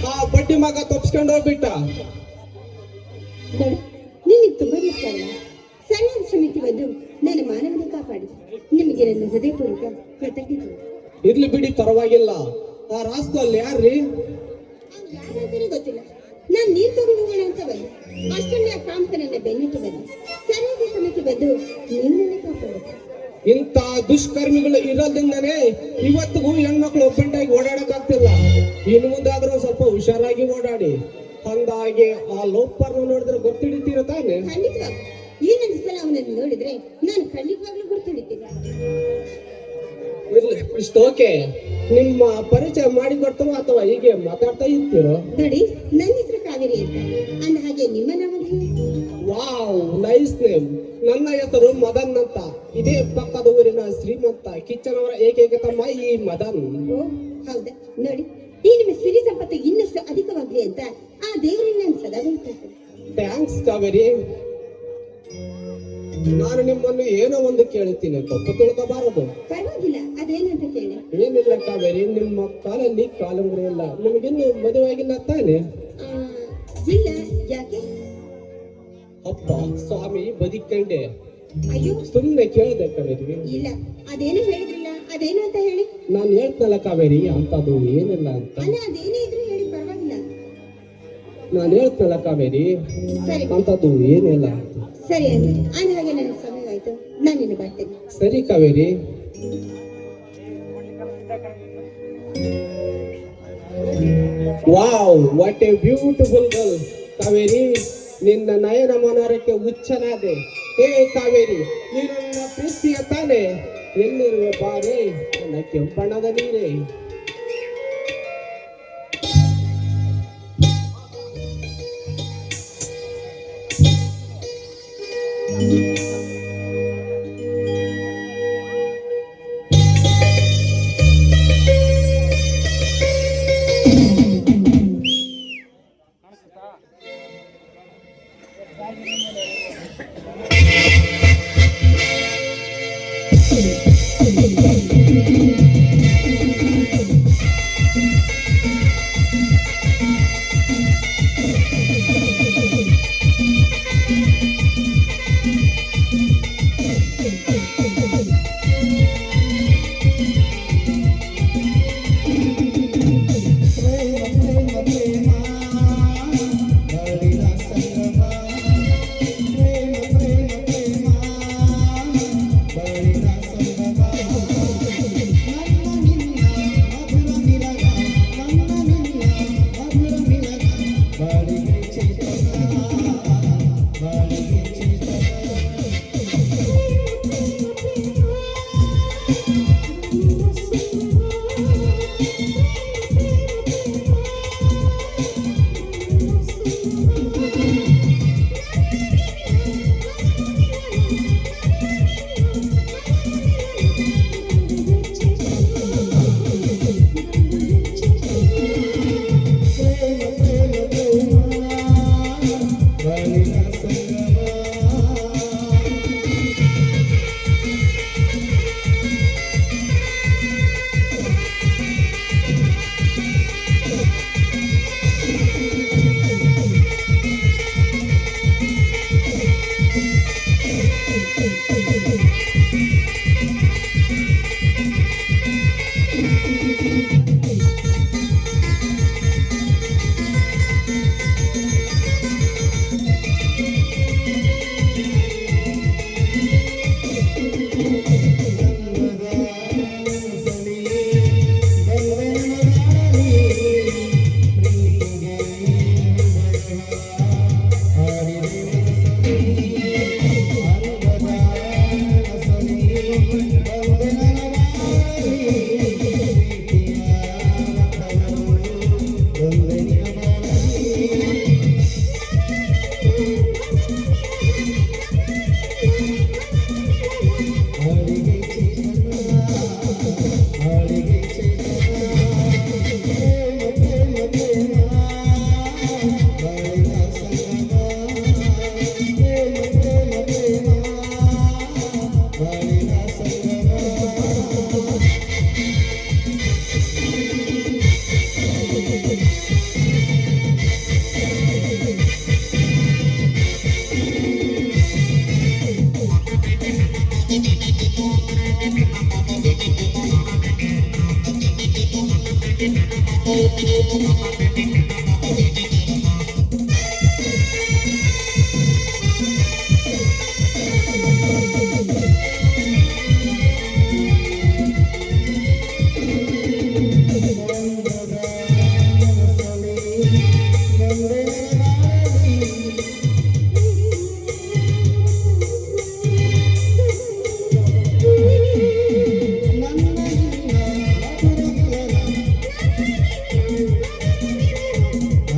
ಆ ಬಡ್ಡಿ ಮಗ ತಪ್ಪಿಸ್ಕೊಂಡು ಹೋಗ್ಬಿಟ್ಟ. ನೋಡು, ನಿನಗೆ ತುಂಬಾ ಇಷ್ಟಲ್ಲ. ಸರಿಯಾದ ಸಮಯಕ್ಕೆ ಬಂದು ನನ್ನ ಮಾನವನ ಕಾಪಾಡಿ ನಿಮಗೆ ನನ್ನ ಹೃದಯಪೂರ್ವಕ ಕೃತಜ್ಞತೆ. ಇರ್ಲಿ ಬಿಡಿ, ಪರವಾಗಿಲ್ಲ. ಆ ರಾಸ್ಕಲ್ ಯಾರ್ರಿ? ಯಾರಂತಾನೆ ಗೊತ್ತಿಲ್ಲ. ನಾನು ನೀರು ತಗೊಂಡು ಹೋಗೋಣ ಅಂತ ಬಂದೆ. ಅಷ್ಟೊಂದು ಆ ಕಾಮಕನನ್ನ ಬೆನ್ನಿಟ್ಟು ಬಂದೆ. ಸರಿಯಾದ ಸಮಯಕ್ಕೆ ಬಂದು ನೀವು ನನ್ನ ಕಾಪಾಡಿ. ಇಂಥ ದುಷ್ಕರ್ಮಿಗಳು ಇರೋದ್ರಿಂದನೇ ಇವತ್ತಿಗೂ ಹೆಣ್ಮಕ್ಳು ಒಬ್ಬಂಟಾಗಿ ಓಡಾಡಕ್ಕಾಗ್ತಿಲ್ಲ. ಇನ್ನು ಮುಂದಾದ್ರೂ ಸ್ವಲ್ಪ ಹುಷಾರಾಗಿ ಓಡಾಡಿ. ಹಂಗಾಗಿ ಆ ಲೋಪರ್ನ ನೋಡಿದ್ರೆ ಗೊತ್ತಿಡಿತೀರ ತಾನೆ? ಖಂಡಿತವಾಗ ಇನ್ನೊಂದು ಸಲ ಅವನನ್ನು ನೋಡಿದ್ರೆ ನಾನು ಖಂಡಿತವಾಗ್ಲೂ ಗುರುತಿಡ್ತೀನಿ. ಇರ್ಲಿ, ಇಷ್ಟು ಓಕೆ. ನಿಮ್ಮ ಪರಿಚಯ ಮಾಡಿಕೊಡ್ತಾರೋ ಅಥವಾ ಹೀಗೆ ಮಾತಾಡ್ತಾ ಇರ್ತೀರೋ? ನೋಡಿ, ನನ್ನ ಹೆಸರು ಕಾವೇರಿ ಅಂತ. ಅಂದ ಹಾಗೆ ನಿಮ್ಮ ನಾಮಧೇಯ? Wow, nice name. ನನ್ನ ಹೆಸರು ಮದನ್ ಅಂತ. ಇದೇ ಪಕ್ಕದ ಊರಿನ ಶ್ರೀಮಂತ ಕಿಚ್ಚನವರ ಏಕೈಕ ತಮ್ಮ ಈ ಮದನ್. ಓ ಹೌದಾ? ನೋಡಿ, ಈ ನಿಮ್ಮ ಸಿರಿ ಸಂಪತ್ತು ಇನ್ನಷ್ಟು ಅಧಿಕವಾಗ್ಲಿ ಅಂತ ಆ ದೇವರನ್ನ ನಾನು ಸದಾ ಹೇಳ್ತೇನೆ. ಥ್ಯಾಂಕ್ಸ್ ಕಾವೇರಿ. ನಾನು ನಿಮ್ಮನ್ನು ಏನೋ ಒಂದು ಕೇಳುತ್ತೀನಿ, ತಪ್ಪು ತಿಳ್ಕೋಬಾರದು. ಪರವಾಗಿಲ್ಲ, ಅದೇನಂತ ಕೇಳಿ. ಏನಿಲ್ಲ ಕಾವೇರಿ, ನಿಮ್ಮ ಕಾಲಲ್ಲಿ ಕಾಲುಂಗುರ ಇಲ್ಲ. ನಿಮಗಿನ್ನು ಮದುವೆಯಾಗಿಲ್ಲ ತಾನೆ? ಇಲ್ಲ, ಯಾಕೆ? ಅಪ್ಪ ಸ್ವಾಮಿ ಬದುಕಂಡೆ. ಅಯ್ಯೋ, ಸುಮ್ಮನೆ ಕೇಳಿದೆ ಕಾವೇರಿ. ಇಲ್ಲ, ಅದೇನು ಹೇಳಿದ್ರಲ್ಲ, ಅದೇನು ಅಂತ ಹೇಳಿ. ನಾನು ಹೇಳ್ತಲ್ಲ ಕಾವೇರಿ, ಅಂತದು ಏನಿಲ್ಲ ಅಂತ. ಅಲ್ಲ, ಅದೇನೇ ಇದ್ರು ಹೇಳಿ, ಪರವಾಗಿಲ್ಲ. ನಾನು ಹೇಳ್ತಲ್ಲ ಕಾವೇರಿ, ಸರಿ ಅಂತದ್ದು ಏನಿಲ್ಲ. ಸರಿ ಅಂದ್ರೆ ಅಂದ ಹಾಗೆ ನನ್ನ ಸಮಯ ಆಯ್ತು, ನಾನು ಇನ್ನು ಬರ್ತೇನೆ. ಸರಿ Kaveri. Wow, what A beautiful girl. Kaveri, ನಿನ್ನ ನಯನ ಮನೋರಕ್ಕೆ ಹುಚ್ಚನಾದೆ. ಹೇ ಕಾವೇರಿ, ನೀನು ನನ್ನ ಪ್ರೀತಿಯ ತಾನೆ? ಎಲ್ಲಿರುವೆ ಬಾರೆ ನನ್ನ ಕೆಂಪಣ್ಣದ ನೀರೇ.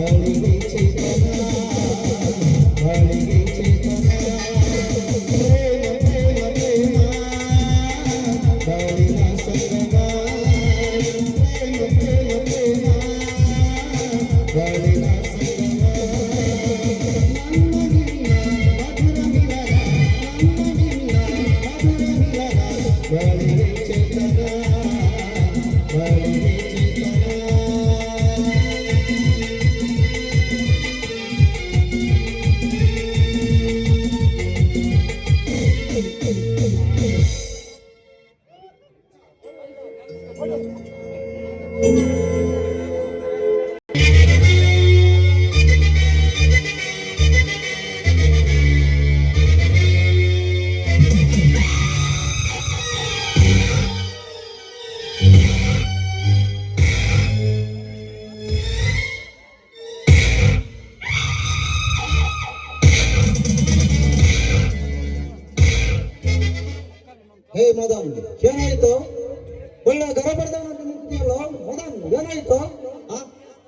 ಬಾಳಿಗೆ ಚೇತನ ಬಾಳಿಗೆ ಚೇತನ ಪ್ರೇಮ ಪ್ರೇಮ ಪ್ರೇಮ ಬಾಳಿನ ಸಂಗಮ ಪ್ರೇಮ ಪ್ರೇಮ ಪ್ರೇಮ ಬಾಳಿನ ಸಂಗಮ ನಮ್ಮ ಗಿರಿಯ ಮಧುರ ಮಿಲನ ನಮ್ಮ ಗಿರಿಯ ಮಧುರ ಮಿಲನ ಬಾಳಿಗೆ ಚೇತನ ಬಾಳಿಗೆ ಚೇತನ. ಹೇ ಮದನ್, ಏನಾಯ್ತು? ಒಳ್ಳೆ ಗರಬಡ್ದವನಂತ ನಿಂತಿದೆಯಲ್ಲ ಮದನ್, ಏನಾಯ್ತು?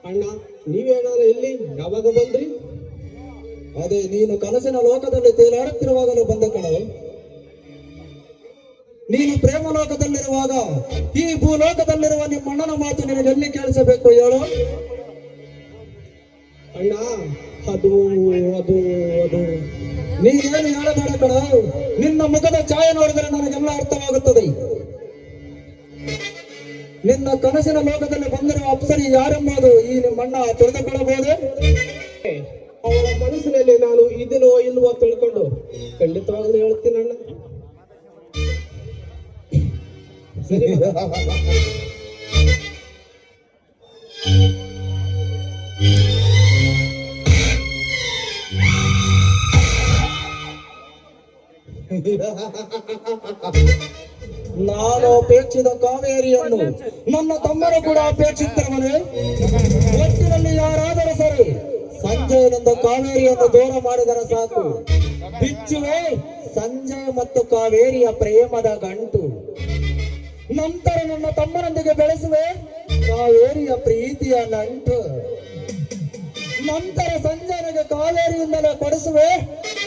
ಅಣ್ಣ ನೀವೇನಾದ್ರು ಇಲ್ಲಿ ಯಾವಾಗ ಬಂದ್ರಿ? ಅದೇ ನೀನು ಕನಸಿನ ಲೋಕದಲ್ಲಿ ತೇಲಾಡುತ್ತಿರುವಾಗಲೂ ಬಂದ ಕಣವು. ನೀನು ಪ್ರೇಮ ಲೋಕದಲ್ಲಿರುವಾಗ ಈ ಭೂಲೋಕದಲ್ಲಿರುವ ನಿಮ್ಮ ಅಣ್ಣನ ಮಾತು ನಿನಗೆ ಎಲ್ಲಿ ಕೇಳಿಸಬೇಕು ಹೇಳು? ಅಣ್ಣ ಅದು ಅದು ಅದು ನೀನೇನು ಹೇಳಬೇಡ ಕಣ. ನಿನ್ನ ಮುಖದ ಛಾಯೆ ನೋಡಿದರೆ ನನಗೆಲ್ಲ ಅರ್ಥವಾಗುತ್ತದೆ. ನಿನ್ನ ಕನಸಿನ ಲೋಕದಲ್ಲಿ ಬಂದಿರುವ ಅಪ್ಸರಿ ಯಾರೆಂಬುದು ಈ ನಿಮ್ಮಣ್ಣ ತಿಳಿದುಕೊಳ್ಳಬಹುದೇ? ಅವಳ ಮನಸ್ಸಿನಲ್ಲಿ ನಾನು ಇದನ್ನೋ ಇಲ್ವೋ ತಿಳ್ಕೊಂಡು ಖಂಡಿತವಾಗ್ಲೂ ಹೇಳ್ತೀನಿ ಅಣ್ಣ. ಸರಿ ನಾನು ಅಪೇಕ್ಷಿತ ಕಾವೇರಿಯನ್ನು ನನ್ನ ತಮ್ಮರು ಕೂಡ ಅಪೇಕ್ಷಿಸಿರುವನೆ. ಒಟ್ಟಿನಲ್ಲಿ ಯಾರಾದರೂ ಸರಿ ಸಂಜಯನಿಂದ ಕಾವೇರಿಯನ್ನು ದೂರ ಮಾಡಿದರೆ ಸಾಕು. ಬಿಚ್ಚುವೆ ಸಂಜಯ್ ಮತ್ತು ಕಾವೇರಿಯ ಪ್ರೇಮದ ಗಂಟು. ನಂತರ ನನ್ನ ತಮ್ಮನೊಂದಿಗೆ ಬೆಳೆಸುವೆ ಕಾವೇರಿಯ ಪ್ರೀತಿಯ ನಂಟು. ನಂತರ ಸಂಜಯನಿಗೆ ಕಾವೇರಿಯಿಂದಲೇ ಕೊಡಿಸುವೆ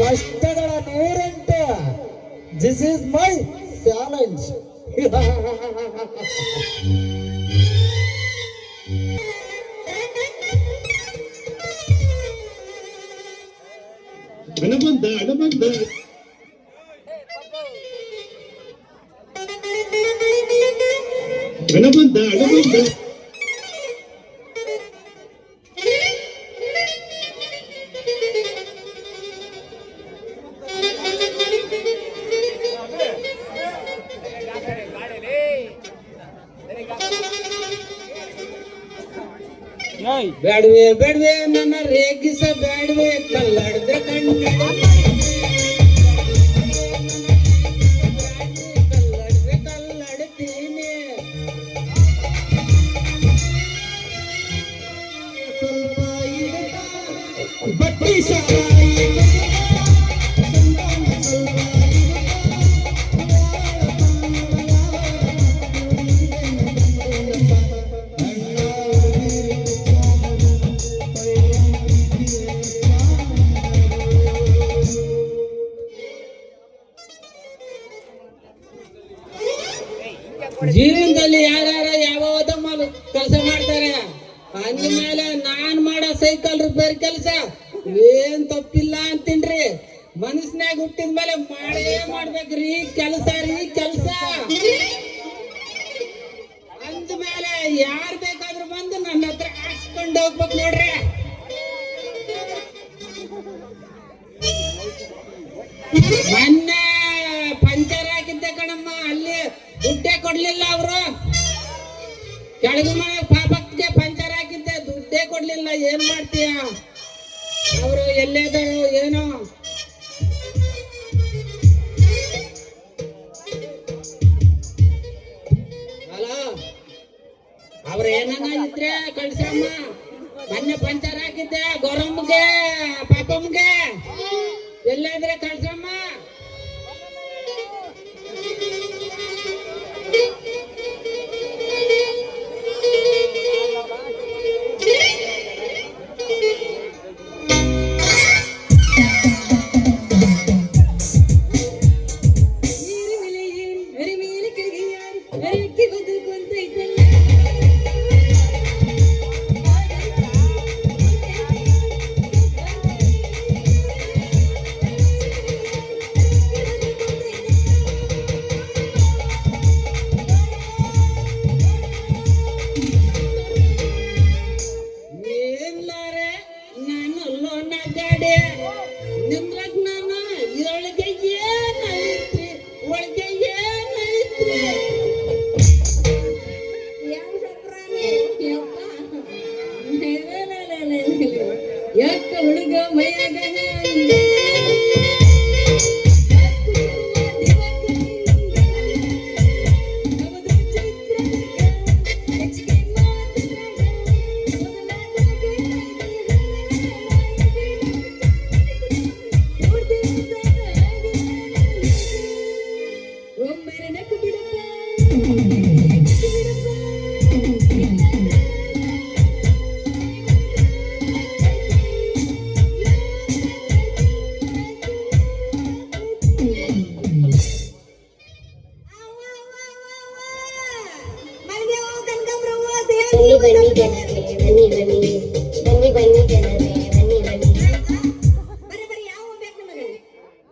ಕಷ್ಟಗಳ 108. This is my challenge. ಅಣಬಂದ ಅಣಬಂದ ಅಣಬಂದ ಅಣಬಂದ ಬೇಡವೆ ಬೇಡವೆ ನನ್ನ ರೇಗಿಸ ಬೇಡವೆ ಕಲ್ಲಡ್ದೆ ಕಣ್ಣೆ ಕಲ್ಲಡ್ದೆ ಕಲ್ಲಡ್ತೀನಿ ಸ್ವಲ್ಪ ಬಟ್ಟಿ ಸಾಯಿ ಜೀವನದಲ್ಲಿ ಯಾರ್ಯಾರ ಯಾವ್ಯಾವ ಕೆಲಸ ಮಾಡ್ತಾರೆ. ಅಂದ್ಮೇಲೆ ನಾನ್ ಮಾಡೋ ಸೈಕಲ್ ರಿಪೇರ್ ಕೆಲಸ ಏನ್ ತಪ್ಪಿಲ್ಲ ಅಂತೀನ್ರಿ. ಮನಸ್ನ್ಯಾಗ ಹುಟ್ಟಿದ ಮೇಲೆ ಮಾಡೇ ಮಾಡ್ಬೇಕ್ರಿ ಕೆಲಸ ರೀ ಕೆಲಸ. ಅಂದ್ಮೇಲೆ ಯಾರ್ ಬೇಕಾದ್ರೂ ಬಂದು ನನ್ನ ಹತ್ರ ಹಾಕ್ಸ್ಕೊಂಡು ಹೋಗ್ಬೇಕು ನೋಡ್ರಿ. ಮೊನ್ನೆ ಪಂಚರ್ ಹಾಕಿದ್ದೆ ಕಣಮ್ಮ, ಅಲ್ಲಿ ದುಡ್ಡೇ ಕೊಡ್ಲಿಲ್ಲ ಅವರು. ಕೆಳಗ ಮನೆ ಪಾಪಕ್ಕೆ ಪಂಚರ್ ಹಾಕಿದ್ದೆ, ದುಡ್ಡೇ ಕೊಡ್ಲಿಲ್ಲ. ಏನ್ ಮಾಡ್ತೀಯ? ಅವರು ಎಲ್ಲೇದರು ಏನೋ. ಹಲೋ, ಅವ್ರ ಏನಾನ ಇದ್ರೆ ಕಳ್ಸಮ್ಮ. ಮೊನ್ನೆ ಪಂಚರ್ ಹಾಕಿದ್ದೆ ಗೌರಮ್ಮಗೆ ಪಾಪಮ್ಗೆ, ಎಲ್ಲಾದ್ರೆ ಕಳ್ಸಮ್ಮ. ಗಾಡಿ ನಿಂದ್ರಕ್ ನಾನು ಇದೊಳಗೆ ಏನೈತ್ರಿ ಒಳಗೆ ಏನೈತ್ರಿ ಯಾಕ ಹುಡುಗ ಮೈಯಾಗ ಬನ್ನಿ ಜನರೇ ಬನ್ನಿ ಜನರೇ ಬರೀ ಯಾವ ಬೇಕು ನಿಮಗೆ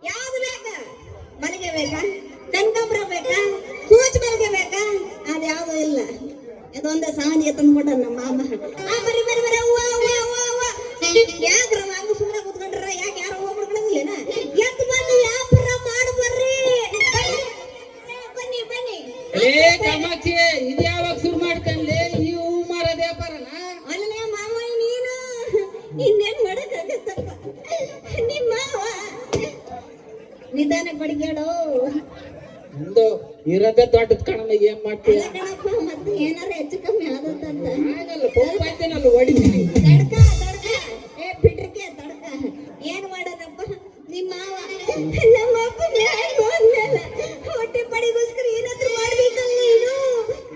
ಯಾವ್ದು ಬೇಕ ಮಲ್ಲಿಗೆ ಬೇಕಾ ಕನಕಾಂಬರ ಬೇಕಾ ಕೂಚ್ ಮಲ್ಲಿಗೆ ಬೇಕಾ ಅದು ಯಾವ್ದು ಇಲ್ಲ ಇದೊಂದೇ ಸಾವನಿಗೆ ತಂದ್ಕೊಟ್ಟ ನಮ್ಮ ಮಾಮ ಬರೀ ಅವ್ವ ಯಾಕ್ರ ಹಂಗ ಸುಮ್ಮನೆ ಕೂತ್ಕೊಂಡ್ರ ಯಾಕೆ ಯಾರು ಹೋಗ್ಬಿಡ್ಕೊಳ್ಳೋದಿಲ್ಲ ಎತ್ ಬಂದು ವ್ಯಾಪಾರ ಮಾಡಿ ಬರ್ರಿ ಬನ್ನಿ ಏ ಕಾಮಾಕ್ಷಿ ಇದು ಯಾವಾಗ ಶುರು ಮಾಡ್ಕೊಂಡ್ಲಿ ಈ ಹೂ ಮಾರೋದ್ ವ್ಯಾಪಾರನ ಅಲ್ಲೇ ಮಾವ ನೀನು ಇನ್ನೇನ್ ಮಾಡಕ್ಕಾಗತ್ತಪ್ಪ ನಿಮ್ಮ ಮಾವ ನಿಧಾನ ಬಡಿಗೇಳು ಒಂದು ಇರೋದೇ ದೊಡ್ಡದ ಕಣನ ಏನ್ ಮಾಡ್ತೀಯ ಅಲ್ಲ ಕಣಪ್ಪ ಮತ್ತೆ ಏನಾರ ಹೆಚ್ಚು ಕಮ್ಮಿ ಆದತ್ತಂತ ಆಗಲ್ಲ ಪಪ್ಪಾಯ್ತೇನಲ್ಲ ಹೊಡಿತೀನಿ ತಡ್ಕ ಏ ಬಿಡ್ರಿಕೆ ತಡ್ಕ ಏನ್ ಮಾಡೋದಪ್ಪ ನಿಮ್ಮ ಮಾವ ನಮ್ಮ ಅಪ್ಪ ಮ್ಯಾಲ್ ಹೋದ್ಮೇಲೆ ಹೊಟ್ಟೆ ಪಡಿಗೋಸ್ಕರ ಏನಾದ್ರು ಮಾಡ್ಬೇಕಲ್ಲ ನೀನು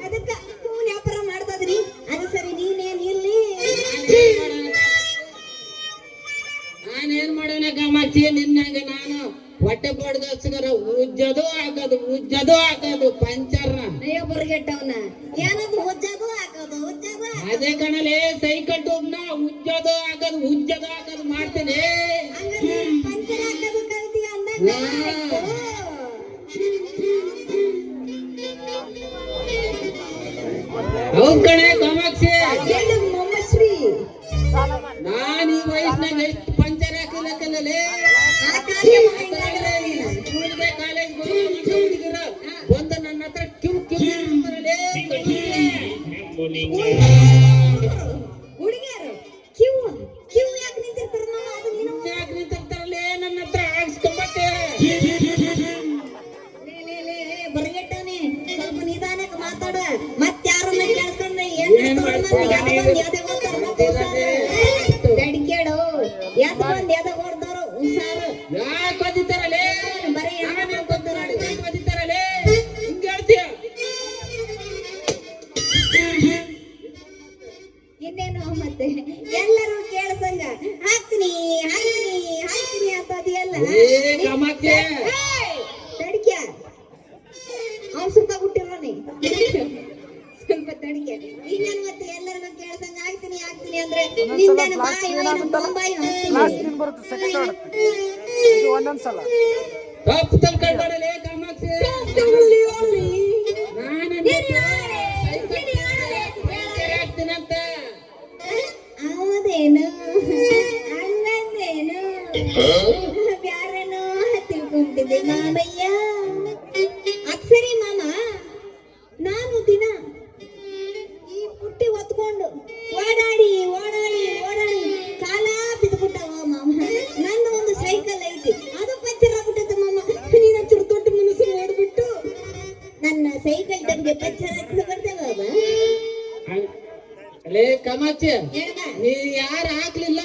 ಅದಕ್ಕ ಹೂನ್ ವ್ಯಾಪಾರ ಮಾಡ್ತದ್ರಿ ಅದು ಸರಿ ನೀನೇನ್ ಇಲ್ಲಿ ನಾನೇನ್ ಮಾಡೋಣ ಕಾಮಾಕ್ಷಿ ನಿನ್ನಂಗ ನಾನು ಹೊಟ್ಟೆ ಪಡ್ಗೋಸ್ಕರ ಉಜ್ಜದು ಹಾಕೋದು ಪಂಚರ್ನ ಅಯ್ಯೋ ಬರ್ಗೆಟ್ಟವನ ಏನಾದ್ರು ಉಜ್ಜದು ಹಾಕೋದು ಅದೇ ಕಣಲೆ ಸೈಕಲ್ ಟೂಬ್ನ ಉಜ್ಜದು ಹಾಕೋದು ಮಾಡ್ತೀನಿ ಹಂಗಾದ್ರೆ ಪಂಚರ್ ಹಾಕೋದು ಕಲ್ತಿ ಅಂದಂಗ ಆಯ್ತು. ಹೌದ್ ಕಣೆ ಕಾಮಾಕ್ಷಿ ಎಲ್ಲಿ ಮೊಮ್ಮಶ್ರೀ ನಾನ್ ಈ ವಯಸ್ಸಿನಾಗ ಎಷ್ಟು ಪಂಚರ್ ಹಾಕಿಲ್ಲ ಕಲ್ಲಲೆ ಆ ಕಾರ್ಯ ಹೆಂಗಾದ್ರೆ ನೀನು? ಸ್ಕೂಲ್ಗೆ ಕಾಲೇಜ್ ಹುಡುಗಿರ ಒಂದು ನನ್ನ ಹತ್ರ ಕ್ಯೂ ಅಂತಾರಲೇ ಹುಡುಗಿಯರು ಕ್ಯೂ ಯಾಕೆ ನಿಂತಿರ್ತಾರ ಅದು ನೀನು ಯಾಕೆ ನಿಂತಿರ್ತಾರಲ್ಲೇ ನನ್ನ ಹತ್ರ ಆಡ್ಸ್ಕೊಂಬತ್ತೆ ಬರ್ಗೆಟ್ಟವನಿ ಸ್ವಲ್ಪ ನಿಧಾನಕ್ಕೆ ಮಾತಾಡ ಮತ್ ಯಾರನ್ನ ಕೇಳ್ಕೊಂಡ್ರೆ ಏನ್ ತಡಿಕೇಡು ಎದ್ ಬಂದ್ ಎದ ಹೊಡ್ದವ್ರು ಹುಷಾರು ಯಾಕೆ ಓದಿತಾರಲೇ ಬರೀ ಓದಿತಾರಲೇ ಹಿಂಗ ಹೇಳ್ತೀಯ ಇನ್ನೇನು ಮತ್ತೆ ಎಲ್ಲರೂ ಕೇಳಸಂಗ ಹಾಕ್ತೀನಿ ಅಂತದಿಯಲ್ಲ ಏ ಕಾಮಾಕ್ಷಿ ತಡಿಕೆ ಅವ್ನು ಸುತ್ತ ಹುಟ್ಟಿರೋನಿ ಸ್ವಲ್ಪ ತಡಿಕೆ ಇನ್ನೇನು ಮತ್ತೆ ಎಲ್ಲರಿಗೂ ಕೇಳಸಂಗ ಹಾಕ್ತೀನಿ ಅಂದ್ರೆ ನಿಂದೇನು ಬಾಯಿ ಬಾಯಿ ತಪ್ಪು ತಿಳ್ಕೊಳ್ಬೇಡಲೇ ಕಾಮಾಕ್ಷಿ ಆಗ್ತೀನಂತ ಹೌದೇನು ಹಂಗಂದೇನು ಬ್ಯಾರನೋ ತಿಳ್ಕೊಂಡಿದ್ದೆ ಮಾಮಯ್ಯ ಅಕ್ಸರಿ ಮಾಮ ನಾನು ದಿನ ಈ ಪುಟ್ಟಿ ಹೊತ್ಕೊಂಡು ಓಡಾಡಿ ಕಾಲ ಬಿದ್ದುಬಿಟ್ಟವ ಮಾಮ ನಂದು ಒಂದು ಸೈಕಲ್ ಐತಿ ಅದು ಪಂಚರ್ ಆಗ್ಬಿಟ್ಟೈತೆ ಮಾಮ ನೀನ ದೊಡ್ಡ ಮನಸ್ಸು ಮಾಡ್ಬಿಟ್ಟು ನನ್ನ ಸೈಕಲ್ ನಮ್ಗೆ ಪಂಚರ್ ಹಾಕೊಂಡು ಬರ್ತೇವ ಅಲೇ ಕಾಮಾಕ್ಷಿ ನೀ ಯಾರು ಹಾಕ್ಲಿಲ್ಲ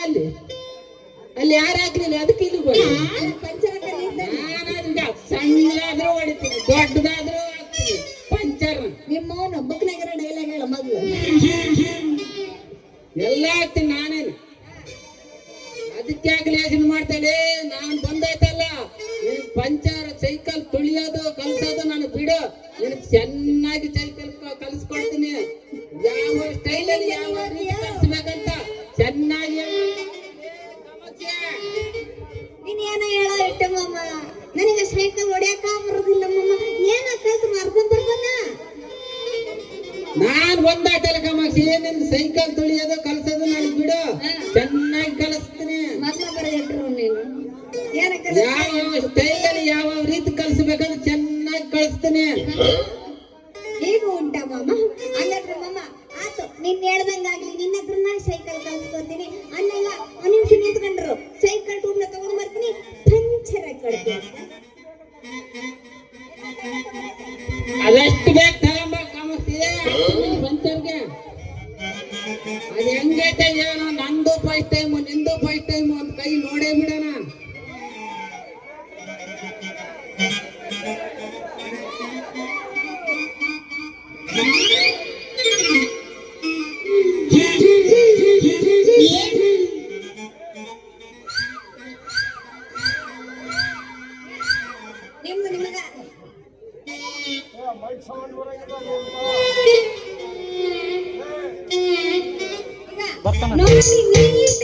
ಅಲ್ಲಿ ಯಾರು ಹಾಕ್ಲಿಲ್ಲ ಅದಕ್ಕೆ ಇಲ್ಲಿ ಪಂಚರ್ ನಾನಾದ್ರೂ ಸಣ್ಣದಾದ್ರೂ ಹೊಡಿತೀನಿ ದೊಡ್ಡದಾದ್ರೂ ಹಾಕ್ತೀನಿ ಪಂಚರ್ ನಿಮ್ಮವನು ಬುಕ್ನಾಗರ ಡೈಲಾಗ್ ಹೇಳ ಮಗ್ಳು ಎಲ್ಲ ಹಾಕ್ತೀನಿ ನಾನೇನು ಅದಕ್ಕೆ ಯಾಕೆ ಯೋಚನೆ ಮಾಡ್ತೇನೆ ನಾನು ಬಂದೈತಲ್ಲ ಪಂಚರ್ ಸೈಕಲ್ ತುಳಿಯೋದು ಕಲ್ಸೋದು ನಾನು ಬಿಡು ನಿನಗೆ ಚೆನ್ನಾಗಿ ಸೈಕಲ್ ಕಲಿಸ್ಕೊಡ್ತೀನಿ ಯಾವ ಸ್ಟೈಲಲ್ಲಿ ಯಾವ ರೀತಿ ಕಲಿಸ್ಬೇಕಂತ ಚೆನ್ನಾಗಿ ನೀನ್ ಏನೋ ಹೇಳೋ ಇಟ್ಟೆ ಮಾಮ ನನಗೆ ಸೈಕಲ್ ಹೊಡ್ಯಾಕ ಬರೋದಿಲ್ಲ ಮಾಮ ಏನ ಕಲ್ತು ಅರ್ಧ ಬರ್ಬನ್ನ ನಾನ್ ಒಂದಾಟಲ್ಲ ಕಾಮಾಕ್ಷಿ ನಿನ್ ಸೈಕಲ್ ತುಳಿಯೋದು ಕಲ್ಸೋದು ನಾನು ಬಿಡು ಚೆನ್ನಾಗಿ ಕಲಿಸ್ತೀನಿ ಮೊದ್ಲ ಬರೋದು ನಿಂದು ಫಸ್ಟ್ ಟೈಮ್ ಒಂದ್ ಕೈ ನೋಡೇ ಬಿಡೋಣ. ನಿಮಗ ಈಗ ನೋಡಿ, ನೀ ಇಷ್ಟ